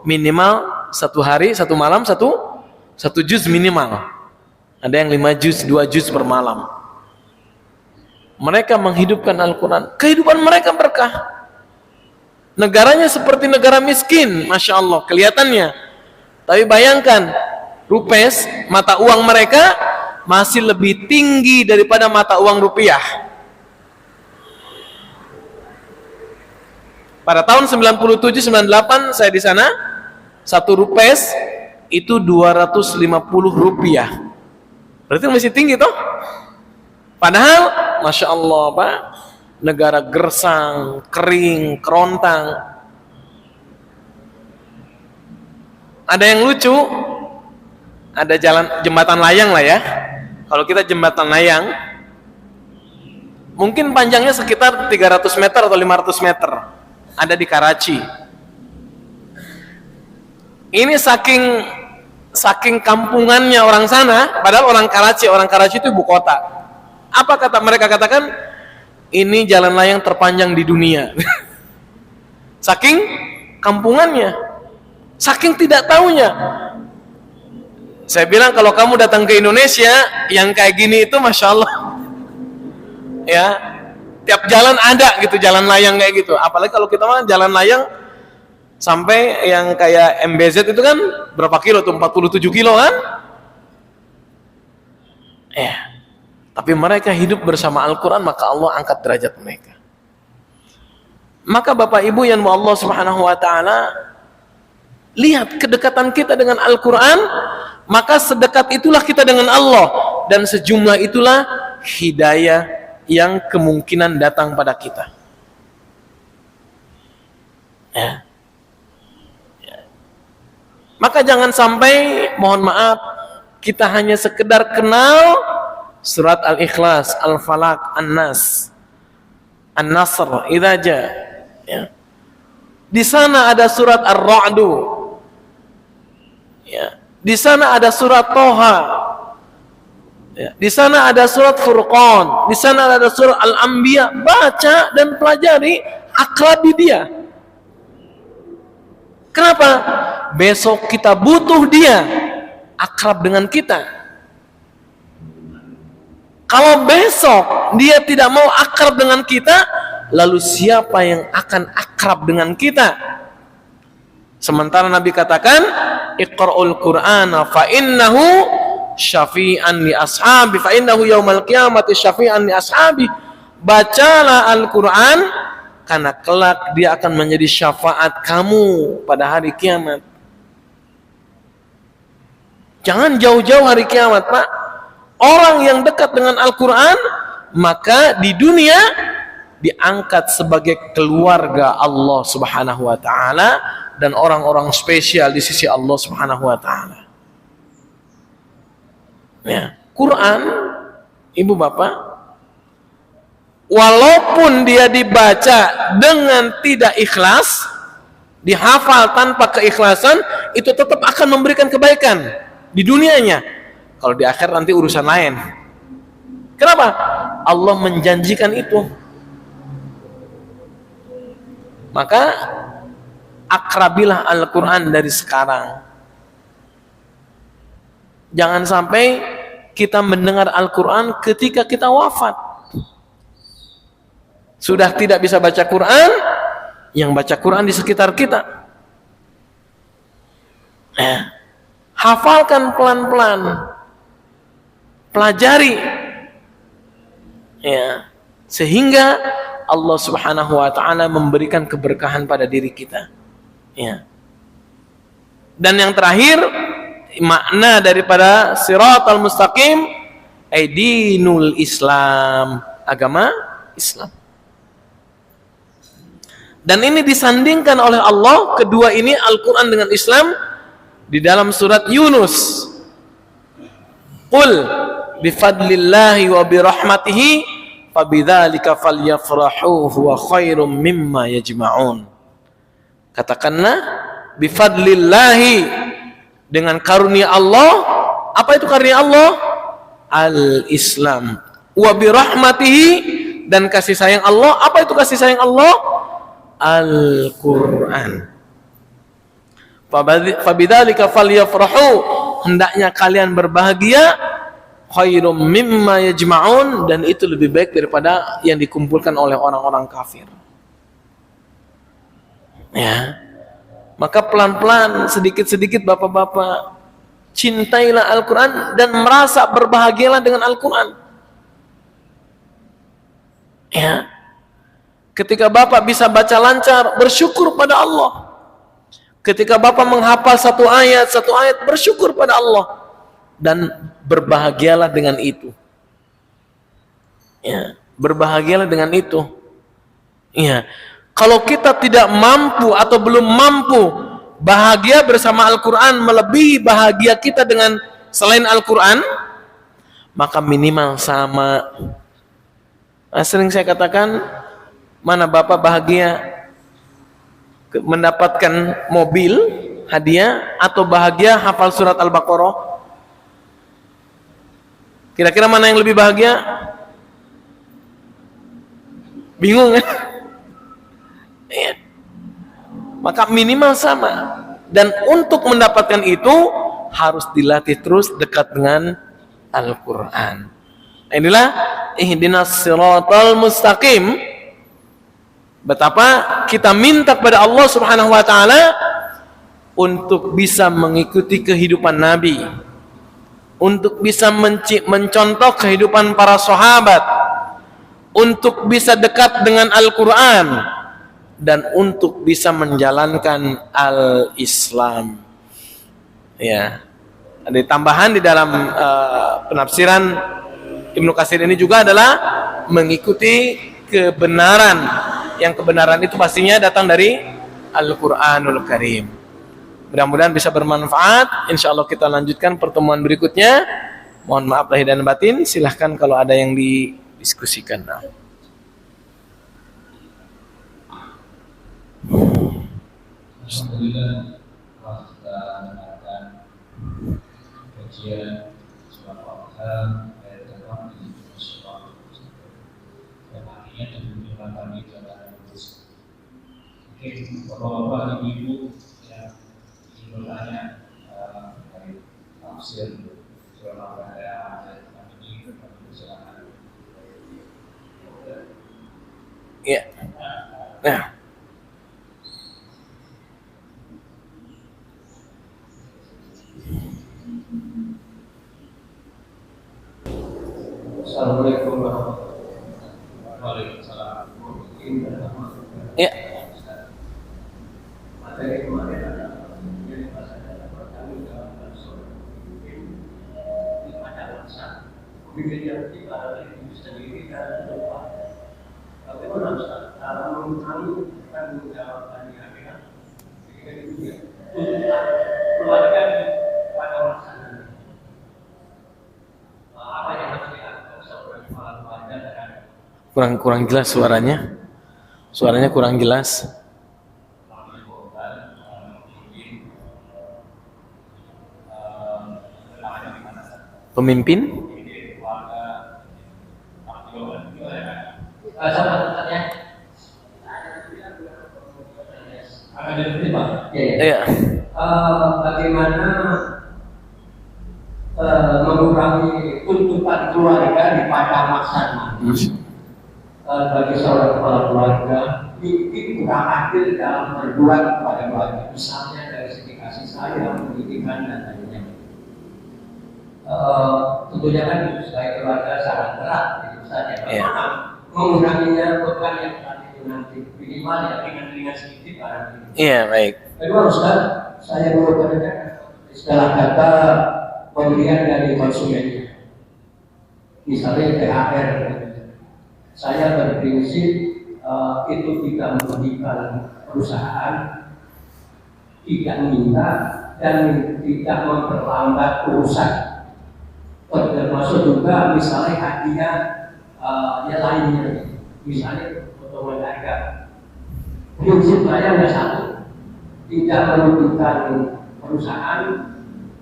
minimal 1 hari, 1 malam, 1 juz minimal. Ada yang 5 juz, 2 juz per malam. Mereka menghidupkan Al-Quran. Kehidupan mereka berkah. Negaranya seperti negara miskin, Masya Allah, kelihatannya. Tapi bayangkan, rupiah, mata uang mereka masih lebih tinggi daripada mata uang rupiah. Pada tahun 97-98 saya di sana, 1 rupiah itu 250 rupiah. Berarti masih tinggi toh? Padahal, Masya Allah, Pak, negara gersang, kering, kerontang. Ada yang lucu, ada jembatan layang lah ya. Kalau kita jembatan layang, mungkin panjangnya sekitar 300 meter atau 500 meter. Ada di Karachi. Ini saking kampungannya orang sana, padahal orang Karachi itu ibu kota. Apa kata mereka katakan? Ini jalan layang terpanjang di dunia. Saking kampungannya, saking tidak tahunya. Saya bilang kalau kamu datang ke Indonesia, yang kayak gini itu Masya Allah, ya, tiap jalan ada gitu jalan layang kayak gitu. Apalagi kalau kita mah jalan layang sampai yang kayak MBZ itu kan berapa kilo tuh, 47 kilo kan? Tapi mereka hidup bersama Al-Quran, maka Allah angkat derajat mereka. Maka Bapak Ibu yang Allah Subhanahu wa ta'ala, lihat kedekatan kita dengan Al-Quran, maka sedekat itulah kita dengan Allah, dan sejumlah itulah hidayah yang kemungkinan datang pada kita. Ya. Maka jangan sampai, mohon maaf, kita hanya sekedar kenal surat Al-Ikhlas, Al-Falaq, An-Nas, An-Nasr, Idza Jaa. Ya. Di sana ada surat Ar-Ra'du. Ya. Di sana ada surat Toha. Ya. Di sana ada surat Furqan. Di sana ada surat Al-Anbiya. Baca dan pelajari, akrabi dia. Kenapa? Besok kita butuh dia akrab dengan kita. Kalau besok dia tidak mau akrab dengan kita, lalu siapa yang akan akrab dengan kita? Sementara Nabi katakan, Iqra'ul Qur'ana fa innahu syafi'an li ashabi, fa innahu yaumal qiyamati syafi'an li ashabi. Bacalah Al-Qur'an, karena kelak dia akan menjadi syafaat kamu pada hari kiamat. Jangan jauh-jauh hari kiamat, Pak. Orang yang dekat dengan Al-Quran, maka di dunia diangkat sebagai keluarga Allah Subhanahu wa ta'ala dan orang-orang spesial di sisi Allah Subhanahu wa ta'ala. Ya, Quran, Ibu Bapak, walaupun dia dibaca dengan tidak ikhlas, dihafal tanpa keikhlasan, itu tetap akan memberikan kebaikan di dunianya. Kalau di akhir nanti urusan lain. Kenapa? Allah menjanjikan itu. Maka akrabilah Al-Quran dari sekarang. Jangan sampai kita mendengar Al-Quran ketika kita wafat. Sudah tidak bisa baca Quran, yang baca Quran di sekitar kita. Hafalkan pelan-pelan, pelajari, ya, sehingga Allah Subhanahu wa ta'ala memberikan keberkahan pada diri kita. Ya. Dan yang terakhir, makna daripada Siratal Mustaqim, dinul Islam, agama Islam. Dan ini disandingkan oleh Allah, kedua ini Al-Quran dengan Islam, di dalam surat Yunus. Qul bifadlillahi wa birahmatihi fabidzalika falyafrahu huwa khairum mimma yajma'un. Katakanlah, bifadlillahi, dengan karunia Allah. Apa itu karunia Allah? Al-Islam. Wa birahmatihi, dan kasih sayang Allah. Apa itu kasih sayang Allah? Al-Quran. Fabidzalika falyafrahu, hendaknya kalian berbahagia, khairum mimma yajma'un, dan itu lebih baik daripada yang dikumpulkan oleh orang-orang kafir. Ya. Maka pelan-pelan, sedikit-sedikit Bapak-bapak, cintailah Al-Quran dan merasa berbahagialah dengan Al-Quran. Ya. Ketika Bapak bisa baca lancar, bersyukur pada Allah. Ketika Bapak menghafal satu ayat, bersyukur pada Allah. Dan berbahagialah dengan itu. Ya, berbahagialah dengan itu. Ya. Kalau kita tidak mampu atau belum mampu bahagia bersama Al-Quran melebihi bahagia kita dengan selain Al-Quran, maka minimal sama. Sering saya katakan, mana Bapak bahagia mendapatkan mobil hadiah atau bahagia hafal surat Al-Baqarah? Kira-kira mana yang lebih bahagia? Bingung kan? Ya. Maka minimal sama. Dan untuk mendapatkan itu harus dilatih terus dekat dengan Al-Quran. Inilah ihdinas siratal mustaqim. Betapa kita minta kepada Allah Subhanahu wa ta'ala untuk bisa mengikuti kehidupan Nabi, untuk bisa mencontoh kehidupan para sahabat, untuk bisa dekat dengan Al-Quran, dan untuk bisa menjalankan Al-Islam. Ya, ada tambahan di dalam penafsiran Ibnu Katsir ini juga adalah mengikuti kebenaran. Yang kebenaran itu pastinya datang dari Al-Qur'anul Karim. Mudah-mudahan bisa bermanfaat. Insyaallah kita lanjutkan pertemuan berikutnya. Mohon maaf lahir dan batin. Silahkan kalau ada yang didiskusikan. Alhamdulillah telah kita mendengarkan kajian surah Al-Kahf ayat ke-6 di surah dan akhirnya menunjukkan di jalan yang lurus. Mungkin bapak-bapak, ibu-ibu yang ingin bertanya dari tafsir surah Al-Kahf ayat 6 ini, kami silakan. Iya. Nah. Assalamualaikum warahmatullahi wabarakatuh. Ya. Materi kemarin ada yang bahasanya bertanggung jawab dan di pada masa pemikiran kita dari sendiri dan lupa. Bagaimana Ustaz cara mengurangi tanggung jawab dan akhirat? Itu ya. Keluarga pada masa nanti. Apa yang harus dilakukan sebagai keluarga dan Kurang jelas suaranya. Suaranya kurang jelas. Pemimpin? Iya. Bagaimana mengurangi tuntutan keluarga di pada masa nanti? Bagi seorang kepala keluarga, mungkin kurang adil dalam berbuat kepada keluarga, misalnya dari segi kasih sayang, pendidikan dan lainnya. Tentunya kan sebagai keluarga sangat berat, itu saja. Bagaimana menguranginya beban yang tadi itu nanti minimal ya ringan-ringan sedikit barangkali. Iya, baik. Kedua Ustaz, saya mau bertanya istilah kata pemberian dari konsumennya. Misalnya THR. Saya berprinsip itu tidak merugikan perusahaan, tidak minta dan tidak memperlambat urusan. Termasuk juga misalnya hadiah yang lainnya, misalnya potongan harga. Prinsip saya hanya satu, tidak merugikan perusahaan,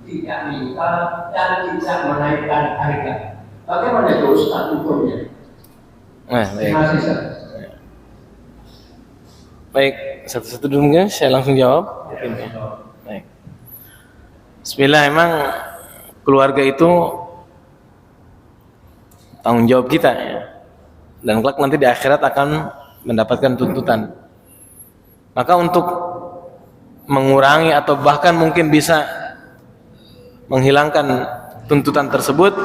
tidak minta dan tidak menaikkan harga. Bagaimana itu Ustaz hukumnya? Baik. Terima kasih Ustaz. Baik, satu-satu dulu mungkin saya langsung jawab. Baik. Bismillah, emang keluarga itu tanggung jawab kita ya. Dan kelak nanti di akhirat akan mendapatkan tuntutan. Maka untuk mengurangi atau bahkan mungkin bisa menghilangkan tuntutan tersebut,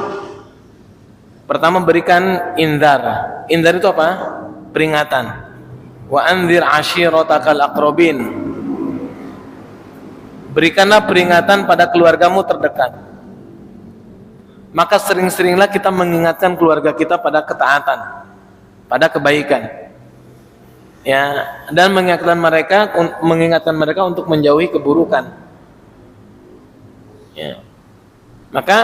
pertama berikan indar. Indar itu apa? Peringatan. Wa anzir ashiratakal aqrabin. Berikanlah peringatan pada keluargamu terdekat. Maka sering-seringlah kita mengingatkan keluarga kita pada ketaatan, pada kebaikan. Ya, dan mengingatkan mereka untuk menjauhi keburukan. Ya. Maka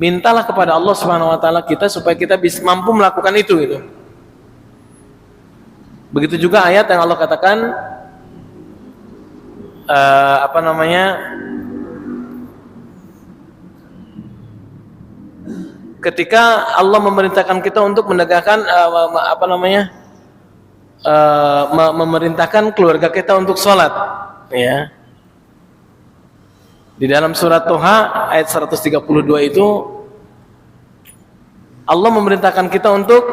mintalah kepada Allah Subhanahu wa taala kita supaya kita bisa mampu melakukan itu gitu. Begitu juga ayat yang Allah katakan ketika Allah memerintahkan kita untuk menegakkan memerintahkan keluarga kita untuk sholat, ya. Di dalam surat Toha ayat 132 itu Allah memerintahkan kita untuk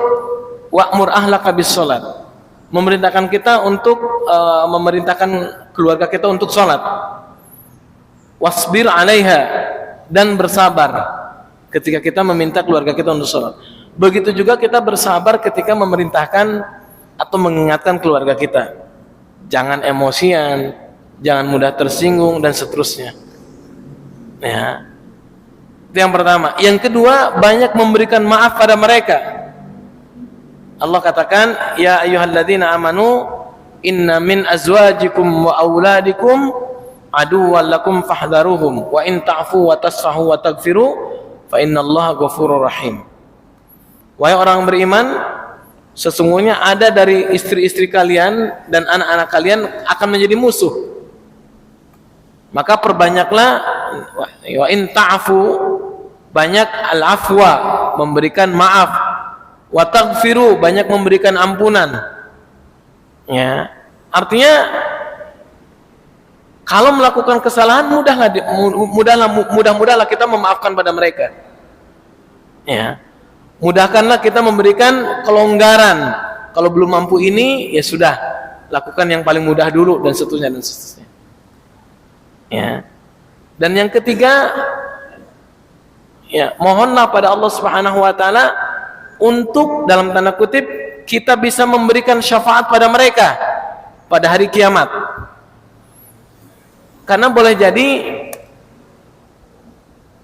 wa'mur ahlaka bis sholat, memerintahkan kita untuk memerintahkan keluarga kita untuk sholat, wasbir 'alaiha, dan bersabar ketika kita meminta keluarga kita untuk sholat. Begitu juga kita bersabar ketika memerintahkan atau mengingatkan keluarga kita. Jangan emosian, jangan mudah tersinggung dan seterusnya. Ya. Itu yang pertama. Yang kedua, banyak memberikan maaf pada mereka. Allah katakan, ya ayyuhalladzina amanu inna min azwajikum wa auladikum aduwwan lakum fahdharuhum wa in ta'fu wa tasfahu wa taghfiru fa innallaha ghafurur rahim. Wahai orang beriman, sesungguhnya ada dari istri-istri kalian dan anak-anak kalian akan menjadi musuh. Maka perbanyaklah wa in ta'fu, banyak al-afwa, memberikan maaf, wa taghfiru, banyak memberikan ampunan. Ya, artinya kalau melakukan kesalahan mudah-mudahlah kita memaafkan pada mereka. Ya. Mudahkanlah kita memberikan kelonggaran. Kalau belum mampu ini, ya sudah, lakukan yang paling mudah dulu dan seterusnya dan seterusnya. Ya. Dan yang ketiga, ya, mohonlah pada Allah Subhanahu wa taala untuk dalam tanda kutip kita bisa memberikan syafaat pada mereka pada hari kiamat. Karena boleh jadi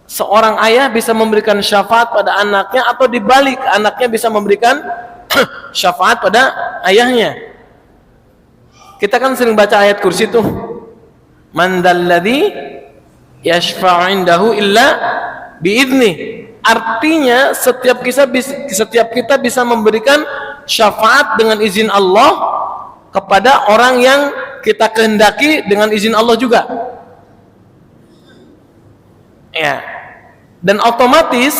seorang ayah bisa memberikan syafaat pada anaknya, atau dibalik, anaknya bisa memberikan syafaat pada ayahnya. Kita kan sering baca ayat kursi tuh, man dzalladzi yashfa'u 'indahu illa bi'idznih. Artinya setiap kita bisa memberikan syafaat dengan izin Allah kepada orang yang kita kehendaki dengan izin Allah juga. Ya. Dan otomatis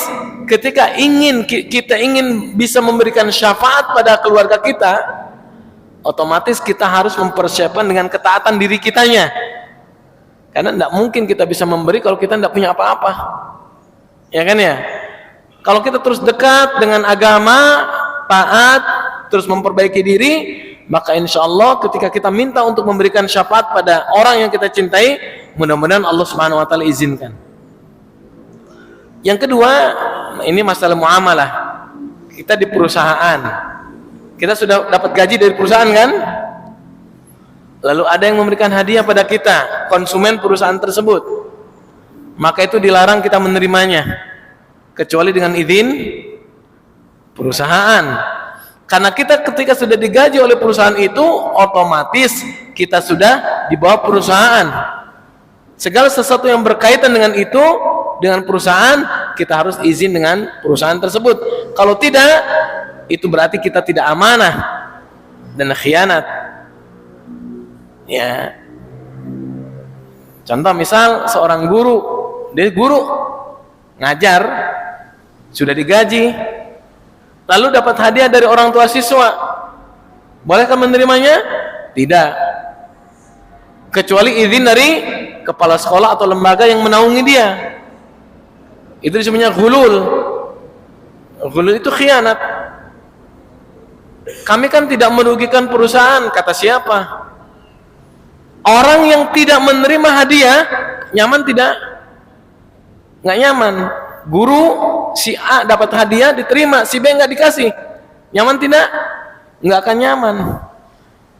ketika kita ingin bisa memberikan syafaat pada keluarga kita, otomatis kita harus mempersiapkan dengan ketaatan diri kitanya. Karena tidak mungkin kita bisa memberi kalau kita tidak punya apa-apa. Ya kan ya? Kalau kita terus dekat dengan agama, taat, terus memperbaiki diri, maka insya Allah ketika kita minta untuk memberikan syafaat pada orang yang kita cintai, mudah-mudahan Allah Subhanahu wa taala izinkan. Yang kedua, ini masalah muamalah. Kita di perusahaan, kita sudah dapat gaji dari perusahaan kan? Lalu ada yang memberikan hadiah pada kita, konsumen perusahaan tersebut, maka itu dilarang kita menerimanya kecuali dengan izin perusahaan. Karena kita ketika sudah digaji oleh perusahaan itu, otomatis kita sudah di bawah perusahaan. Segala sesuatu yang berkaitan dengan itu, dengan perusahaan, kita harus izin dengan perusahaan tersebut. Kalau tidak, itu berarti kita tidak amanah dan khianat. Ya. Contoh misal seorang guru, dia guru ngajar, sudah digaji, lalu dapat hadiah dari orang tua siswa, bolehkah menerimanya? Tidak, kecuali izin dari kepala sekolah atau lembaga yang menaungi dia. Itu disebutnya ghulul. Ghulul itu khianat. Kami kan tidak merugikan perusahaan, kata siapa? Orang yang tidak menerima hadiah nyaman tidak? Nggak nyaman. Guru si A dapat hadiah diterima, si B nggak dikasih, nyaman tidak? Nggak akan nyaman.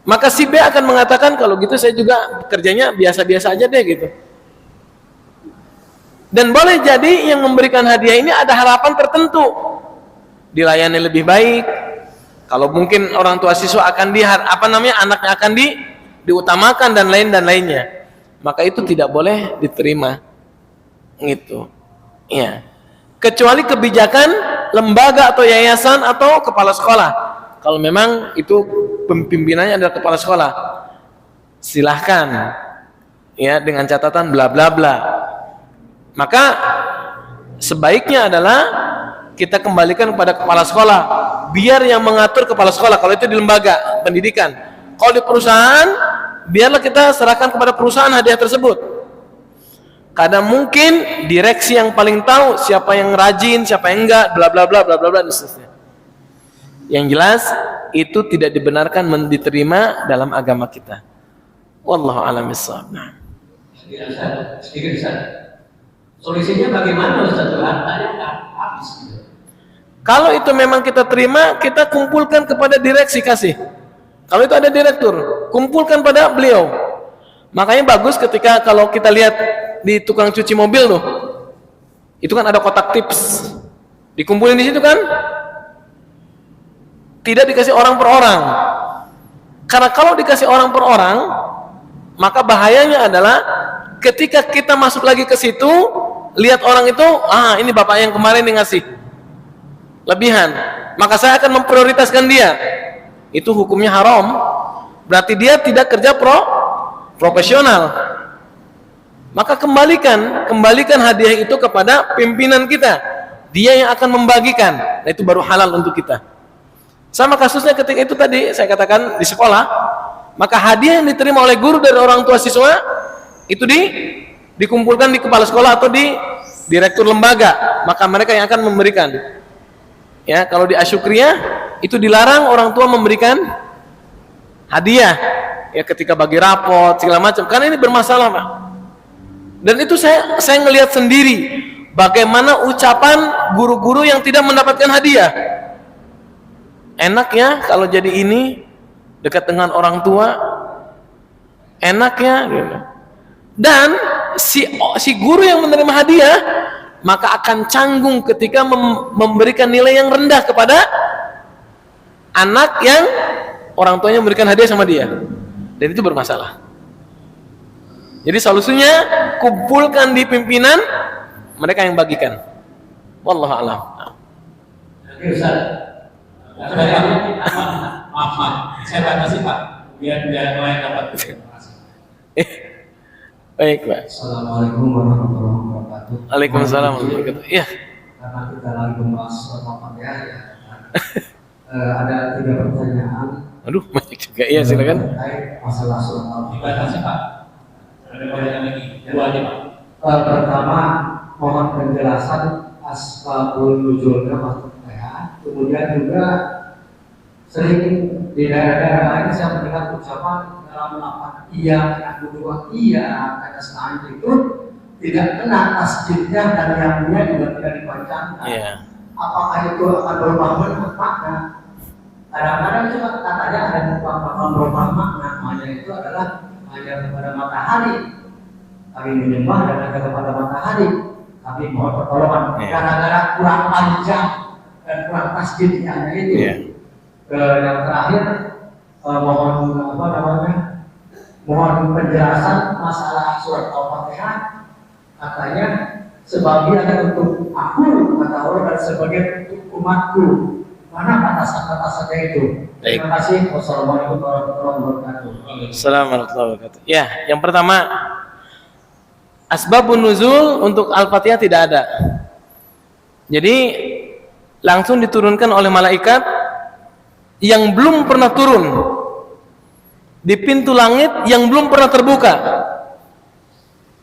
Maka si B akan mengatakan, kalau gitu saya juga kerjanya biasa-biasa aja deh gitu. Dan boleh jadi yang memberikan hadiah ini ada harapan tertentu, dilayani lebih baik. Kalau mungkin orang tua siswa akan anaknya akan diutamakan dan lainnya, maka itu tidak boleh diterima. Gitu. Ya. Kecuali kebijakan lembaga atau yayasan atau kepala sekolah. Kalau memang itu pimpinannya adalah kepala sekolah, silahkan, ya, dengan catatan bla bla bla. Maka sebaiknya adalah kita kembalikan kepada kepala sekolah, biar yang mengatur kepala sekolah. Kalau itu di lembaga pendidikan, kalau di perusahaan, biarlah kita serahkan kepada perusahaan hadiah tersebut. Karena mungkin direksi yang paling tahu siapa yang rajin, siapa yang enggak, bla bla bla bla bla bla dan seterusnya. Yang jelas itu tidak dibenarkan diterima dalam agama kita. Wallahu a'lam bishawab. Sedikit Ustaz. Solusinya bagaimana Ustaz? Hartanya enggak habis gitu. Kalau itu memang kita terima, kita kumpulkan kepada direksi, kasih. Kalau itu ada direktur, kumpulkan pada beliau. Makanya bagus ketika kalau kita lihat di tukang cuci mobil tuh, Itu kan ada kotak tips. Dikumpulin di situ kan? Tidak dikasih orang per orang. Karena kalau dikasih orang per orang, maka bahayanya adalah ketika kita masuk lagi ke situ, lihat orang itu, ini bapak yang kemarin yang ngasih lebihan, maka saya akan memprioritaskan dia. Itu hukumnya haram. Berarti dia tidak kerja profesional. Maka kembalikan hadiah itu kepada pimpinan kita. Dia yang akan membagikan. Nah, itu baru halal untuk kita. Sama kasusnya ketika itu tadi saya katakan di sekolah, maka hadiah yang diterima oleh guru dari orang tua siswa itu dikumpulkan di kepala sekolah atau di direktur lembaga, maka mereka yang akan memberikan. Ya, kalau di asyukriyah itu dilarang orang tua memberikan hadiah. Ya, ketika bagi rapot segala macam, karena ini bermasalah, Pak. Dan itu saya ngelihat sendiri bagaimana ucapan guru-guru yang tidak mendapatkan hadiah. Enaknya kalau jadi ini dekat dengan orang tua, enaknya gitu. Dan si guru yang menerima hadiah maka akan canggung ketika memberikan nilai yang rendah kepada anak yang orang tuanya memberikan hadiah sama dia, dan itu bermasalah. Jadi solusinya kumpulkan di pimpinan, mereka yang bagikan. Wallahu a'lam. Maaf, saya batasi Pak, biar yang lain dapat. Baik, Pak. Assalamualaikum warahmatullahi wabarakatuh. Waalaikumsalam warahmatullahi wabarakatuh. Iya. Karena kita lagi membahas surat Al-Fatihah ya. Ada 3 pertanyaan. Aduh, banyak juga. Iya, silakan. Terkait masalah surat Al-Fatihah. Dibatasi, Pak. Ada pertanyaan lagi. 2 aja, Pak. Pertama, mohon penjelasan asbabun nuzulnya Al-Fatihah. Kemudian juga sering di daerah-daerah lain saya mendengar ucapan dalam lafaz iya na'budu wa iya nasta'in itu tidak kena tasdidnya dan yangnya juga tidak dipanjangkan. Iya. Apakah itu akan berubah makna? Kadang-kadang juga katanya ada bakal berubah makna itu adalah hanya kepada matahari kami menyembah dan hanya kepada matahari kami mohon pertolongan. Gara-gara kurang panjang dan kurang tasdidnya itu. Iya. Yang terakhir mohon penjelasan masalah surat Al-Fatihah. Katanya sebagian untuk aku kata Allah dan sebagian untuk umatku. Mana batasan-batasannya itu? Baik. Terima kasih. Wassalamualaikum warahmatullahi wabarakatuh. Assalamualaikum warahmatullahi wabarakatuh. Ya, yang pertama, asbabun nuzul untuk Al-Fatihah tidak ada. Jadi langsung diturunkan oleh malaikat yang belum pernah turun di pintu langit yang belum pernah terbuka.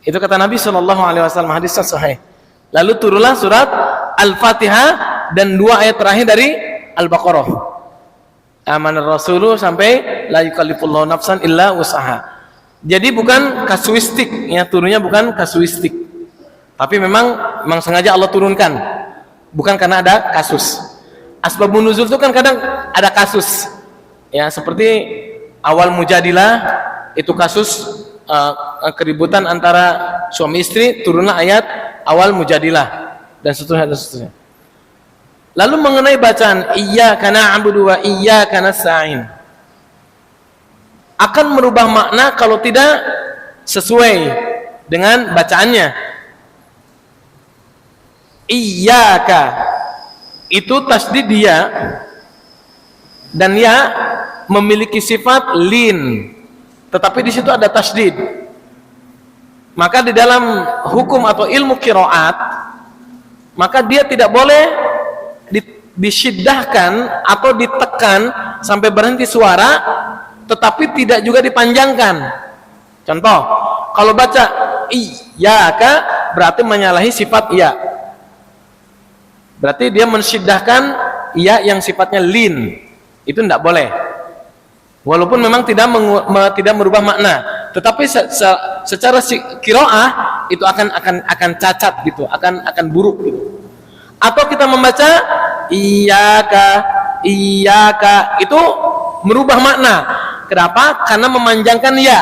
Itu kata Nabi SAW, hadis sahih. Lalu turunlah surat Al-Fatihah dan 2 ayat terakhir dari Al-Baqarah. Amanar Rasulu sampai la yukallifullahu nafsan illa wus'aha. Jadi bukan kasuistik, ya, turunnya bukan kasuistik. Tapi memang sengaja Allah turunkan. Bukan karena ada kasus. Asbabun nuzul itu kan kadang ada kasus. Ya, seperti awal Mujadilah itu kasus keributan antara suami istri, turunlah ayat awal Mujadilah dan seterusnya. Lalu mengenai bacaan iyyaka na'budu wa iyyaka nasta'in, akan merubah makna kalau tidak sesuai dengan bacaannya. Iyyaka itu tasdid dia, dan ya memiliki sifat lin, tetapi di situ ada tasdid. Maka di dalam hukum atau ilmu qiraat, maka dia tidak boleh disyiddahkan atau ditekan sampai berhenti suara, tetapi tidak juga dipanjangkan. Contoh, kalau baca iyyaka berarti menyalahi sifat iya. Berarti dia mensyiddahkan iya yang sifatnya lin. Itu tidak boleh. Walaupun memang tidak merubah makna, tetapi secara qiraah itu akan cacat gitu, akan buruk gitu. Atau kita membaca iyyaka itu merubah makna. Kenapa? Karena memanjangkan ya.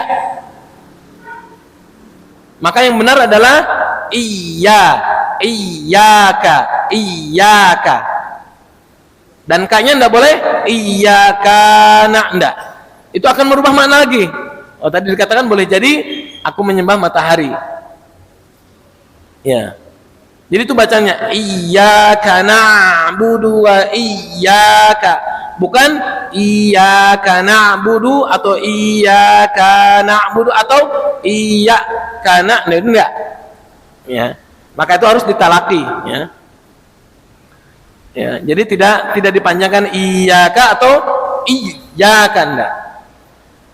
Maka yang benar adalah iya. iyyaka. Dan ka-nya enggak boleh iyyaka enggak. Itu akan merubah makna lagi. Oh, tadi dikatakan boleh jadi aku menyembah matahari. Ya. Jadi itu bacanya iyyaka na'budu wa iyyaka. Bukan iyyaka na'budu atau iyyaka na'budu atau iyyaka na'budu, enggak. Ya. Maka itu harus ditalaki, ya. Ya, jadi tidak dipanjangkan iyyaka atau iyyaka, enggak.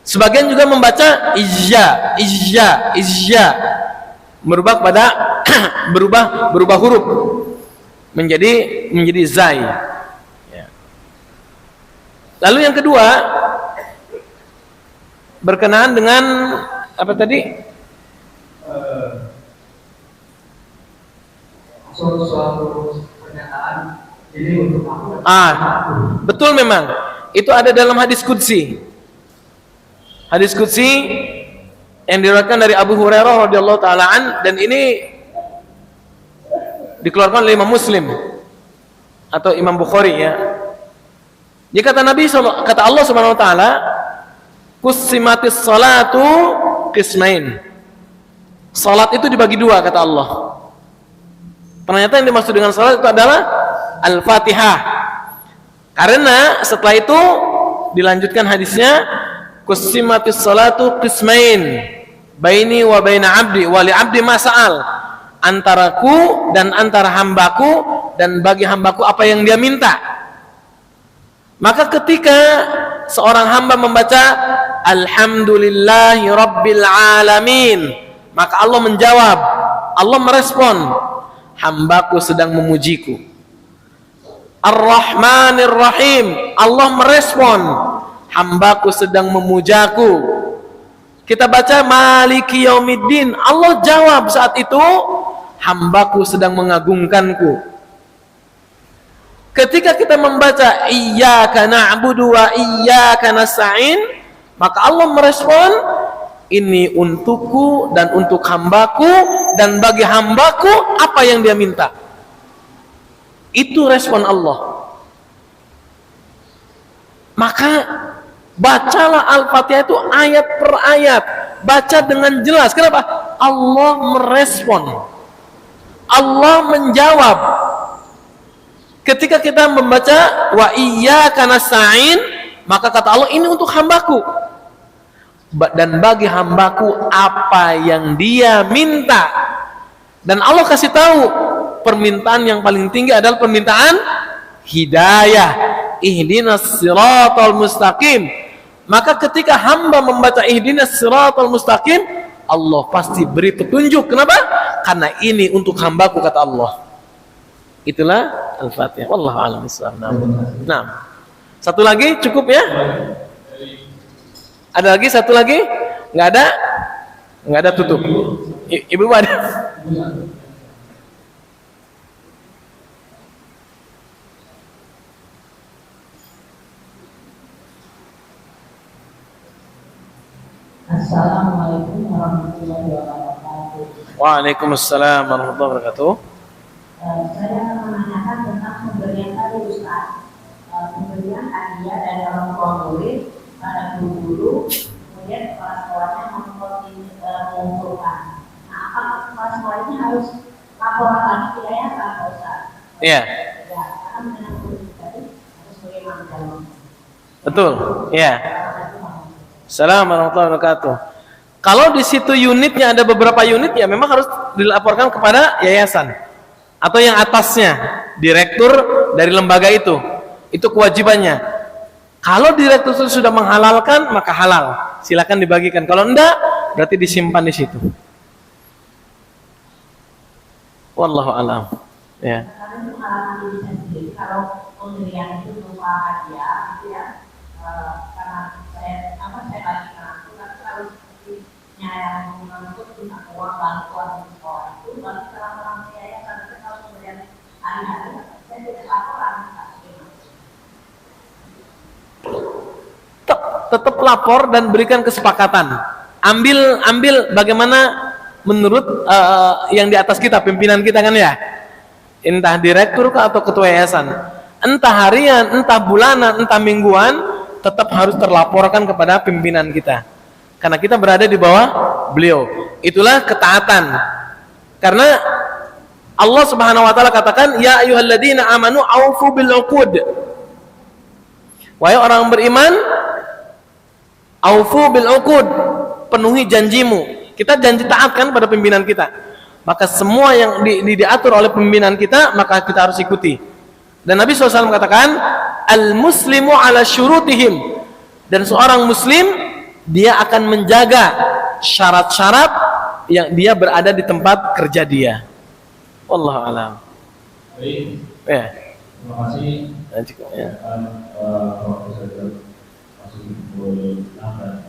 Sebagian juga membaca izya merubah pada berubah huruf menjadi zai. Ya. Lalu yang kedua berkenaan dengan apa tadi? Suatu pernyataan ini untuk aku. Betul memang. Itu ada dalam hadis qudsi. Hadis qudsi yang diriwayatkan dari Abu Hurairah radhiyallahu taala an, dan ini dikeluarkan oleh Imam Muslim atau Imam Bukhari, ya. Jadi kata Allah Subhanahu wa taala, "Qussimatis salatu qismain." Salat itu dibagi dua kata Allah. Ternyata yang dimaksud dengan salat itu adalah Al-Fatihah. Karena setelah itu dilanjutkan hadisnya, "Qussimatis salatu qismain baini wa baina 'abdi wa li 'abdi ma sa'al." Antaraku dan antara hambaku, dan bagi hambaku apa yang dia minta. Maka ketika seorang hamba membaca Alhamdulillahi Rabbil Alamin, maka Allah menjawab, Allah merespon, hambaku sedang memujiku. Ar-Rahmanir Rahim, Allah merespon, hambaku sedang memujaku. Kita baca Maliki Yaumiddin, Allah jawab saat itu, hambaku sedang mengagungkanku. Ketika kita membaca Iyyaka na'budu wa iyyaka nasta'in, maka Allah merespon, ini untukku dan untuk hambaku, dan bagi hambaku apa yang dia minta. Itu respon Allah. Maka bacalah Al-Fatihah itu ayat per ayat, baca dengan jelas. Kenapa? Allah merespon, Allah menjawab. Ketika kita membaca wa iyyaka nasta'in, maka kata Allah, ini untuk hambaku, dan bagi hambaku apa yang dia minta. Dan Allah kasih tahu permintaan yang paling tinggi adalah permintaan hidayah, ihdinas siratal mustaqim. Maka ketika hamba membaca ihdinas siratal mustaqim, Allah pasti beri petunjuk. Kenapa? Karena ini untuk hambaku kata Allah. Itulah Al-Fatihah. Wallahu a'lam bishawab. Nah, satu lagi cukup ya? Ada lagi satu lagi? Nggak ada? Nggak ada, tutup. Ibu ada? Assalamualaikum warahmatullahi wabarakatuh. Waalaikumsalam warahmatullahi wabarakatuh. Saya menanyakan tentang pemberian tadi Ustaz. Pemberian hadiah dari orang tua murid pada guru-guru, kemudian kepala sekolahnya mengumpulkan. Nah, apakah kepala sekolah ini harus laporan lagi ke yayasan, Pak Ustaz? Iya. Ya, karena mengenai guru tadi harus bagaimana dalam. Betul. Iya. Assalamualaikum warahmatullahi wabarakatuh. Kalau di situ unitnya ada beberapa unit, ya memang harus dilaporkan kepada yayasan atau yang atasnya, direktur dari lembaga itu. Itu kewajibannya. Kalau direktur itu sudah menghalalkan, maka halal, silakan dibagikan. Kalau enggak, berarti disimpan di situ. Wallahu a'lam. Ya. Karena itu pengalaman diri saya sendiri. Kalau pemberian itu berupa hadiah, gitu ya, karena saya lagi mengaku, tapi kalau yang mengaku tentang uang bantuan sekolah itu, kalau kita laporan ke yayasan, kalau kemudian hari-hari saya tidak laporan. Tetap lapor dan berikan kesepakatan. Ambil bagaimana menurut yang di atas kita, pimpinan kita kan ya. entah direktur atau ketua yayasan, entah harian, entah bulanan, entah mingguan, tetap harus terlaporkan kepada pimpinan kita, karena kita berada di bawah beliau. Itulah ketaatan. Karena Allah Subhanahu wa taala katakan, ya ayyuhalladzina amanu aufu bil uqud. Wahai orang beriman, aufu bil uqud, penuhi janjimu. Kita janji taat kan pada pimpinan kita. Maka semua yang diatur oleh pimpinan kita, maka kita harus ikuti. Dan Nabi SAW katakan, al-muslimu ala syurutihim. Dan seorang muslim, dia akan menjaga syarat-syarat yang dia berada di tempat kerja dia. Wallahu a'lam. Baik. Ya. Terima kasih. Ya. Profesor masih boleh nambah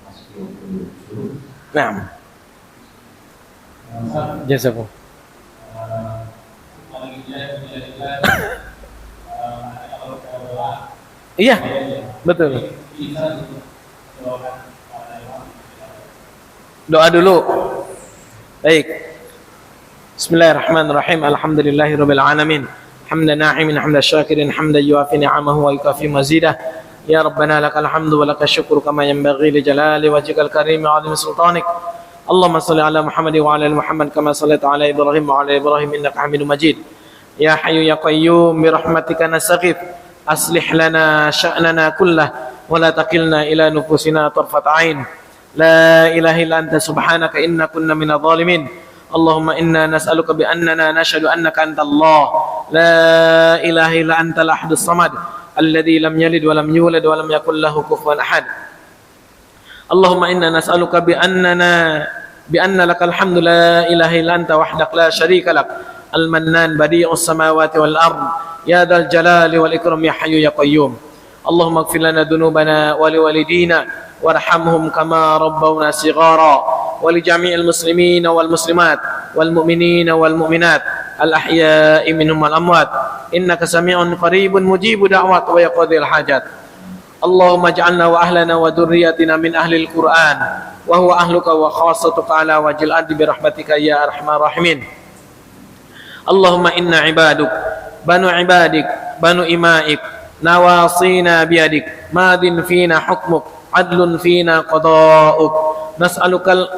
masuk dulu. Naam. Jazakum. Iya, betul. Doa dulu. Baik. Bismillahirrahmanirrahim. Alhamdulillahirabbil alamin. Hamdan na'imin, hamdan syakirin, hamdan yuafi ni'amahu wa yukafi mazidah. Ya Rabbana lakal hamdu wa lakal syukru kama yanbaghi li jalali wajhikal karim wa 'azimi sultanik. Allahumma shalli ala Muhammad wa ala ali Muhammad kama shallaita ala Ibrahim wa ala Ibrahim innaka Hamidum Majid. Ya Hayyu ya Qayyum bi rahmatika nastaghith. Aslih lana sya'nana kullah wa la taqilna ila nufusina tarfat 'ain. La ilaha illa anta subhanaka inna kunna minadh dhalimin. Allahumma inna nas'aluka bi annana nashhadu annaka antallah. La ilaha illa antal ahadus samad. Alladzi lam yalid wa lam yulad wa lam yakul lahu kufuwan ahad. Allahumma inna nas'aluka bi anna lakal hamdu la ilaha illa anta wahdak la syarika lak al-mannan badi'us samawati wal ard ya dzal jalali wal ikram ya hayyu ya qayyum. Allahumma ighfir lana dhunubana wa liwalidina warhamhum kama rabbawna shighara wa li jami'il muslimina wal muslimat wal mu'minina wal mu'minat al ahya'i minhum wal amwat innaka sami'un qaribun mujibu da'wat wa yaqdil hajat. Allahumma ja'alna wa ahlana wa dhurriyyatina min ahlil Qur'an wa huwa ahluka wa khassatuka ala wajhil ardi bi rahmatika ya arhamar rahimin. Allahumma inna ibaduk banu ibadik banu imaik nawasina biyadik madin fina hukmuk adlun fina qada'uk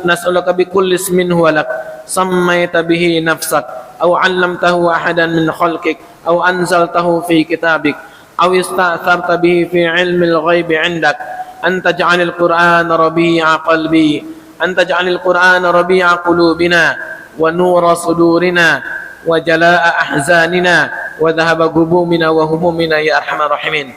nas'aluka bi kulli ismin huwa lak sammaita bihi nafsak aw 'allamtahu ahadan min khalqik aw anzaltahu fi kitabik أو استأثرت به في علم الغيب عندك أن تجعل القرآن ربيع قلوبنا ونور صدورنا وجلاء أحزاننا وذهب غمومنا وهمومنا يا أرحم الراحمين.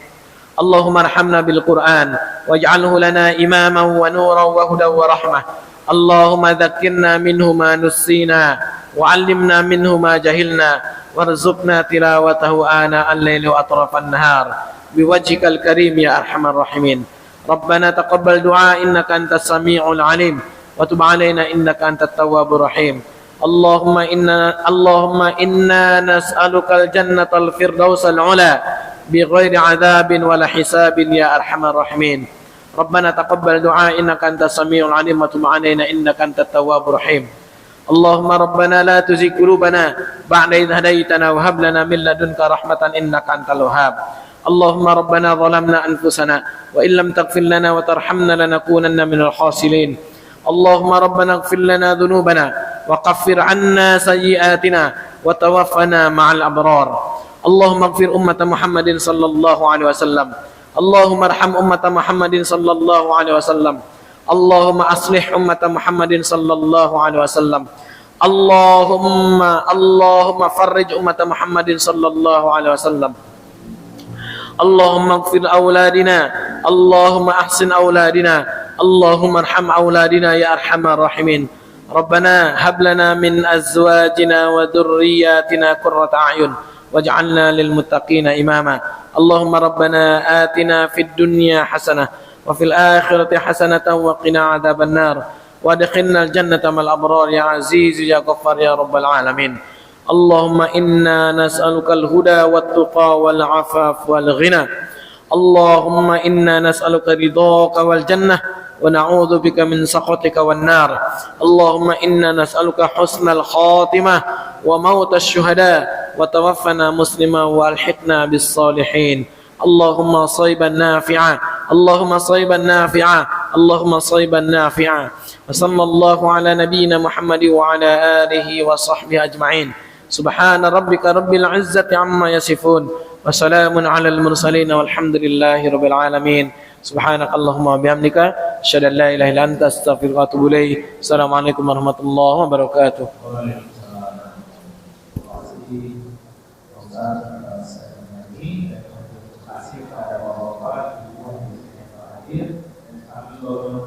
اللهم ارحمنا بالقرآن واجعله لنا إماما ونورا وهدى ورحمة. اللهم ذكرنا منه ما نسينا وعلمنا منه ما جهلنا warzuqna tilawatahu ana al-laili wa atrafan nahar biwajhikal karim ya arhamar rahimin. Rabbana taqabbal du'a innaka antas sami'ul alim wa tub 'alaina innaka antat tawwabur rahim. Allahumma inna nas'alukal jannatal firdausal 'ula bighairi 'adzabin wala hisabin ya arhamar rahimin. Rabbana taqabbal du'a innaka antas sami'ul alim wa tub 'alaina innaka antat tawwabur rahim. Allahumma rabbana la tuzigh qulubana ba'da idh hadaytana wa hab lana min ladunka rahmatan innaka antal wahhab. Allahumma rabbana zalamna anfusana wa illam taghfir lana wa tarhamna lanakunanna minal khasirin. Allahumma rabbana ighfir lana dhunubana wa kaffir 'anna sayyi'atina wa tawaffana ma'al abrar. Allahumma ighfir ummata Muhammadin sallallahu alaihi wasallam. Allahumma arham ummata Muhammadin sallallahu alaihi wasallam. Allahumma aslih ummata Muhammadin sallallahu alaihi wasallam. Allahumma farrij ummata Muhammadin sallallahu alaihi wasallam. Allahumma ighfir auladina, Allahumma ahsin auladina, Allahumma arham auladina ya arhamar rahimin. Rabbana hab lana min azwajina wa dhurriyyatina qurrata a'yun waj'alna lil muttaqina imama. Allahumma rabbana atina fid dunya hasanah وفي الآخرة حسنة وقنا عذاب النار وادخلنا الجنة مع الأبرار يا عزيز يا غفار يا رب العالمين. اللهم إنا نسألك الهدى والتقى والعفاف والغنى. اللهم إنا نسألك رضاك والجنة ونعوذ بك من سخطك والنار. اللهم إنا نسألك حسن الخاتمة وموت الشهداء وتوفنا مسلما والحقنا بالصالحين اللهم صيبا نافعا اللهم صيبا نافعا اللهم صيبا نافعا وصلى الله على نبينا محمد وعلى آله وصحبه أجمعين سبحان ربك رب العزة عما يصفون وسلام على المرسلين والحمد لله رب العالمين سبحانك اللهم وبحمدك أشهد أن لا إله إلا أنت أستغفرك وأتوب إليك السلام عليكم ورحمة الله وبركاته.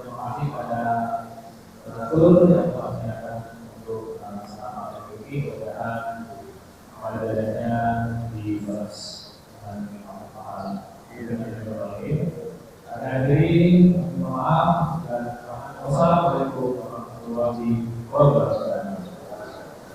Terima kasih kepada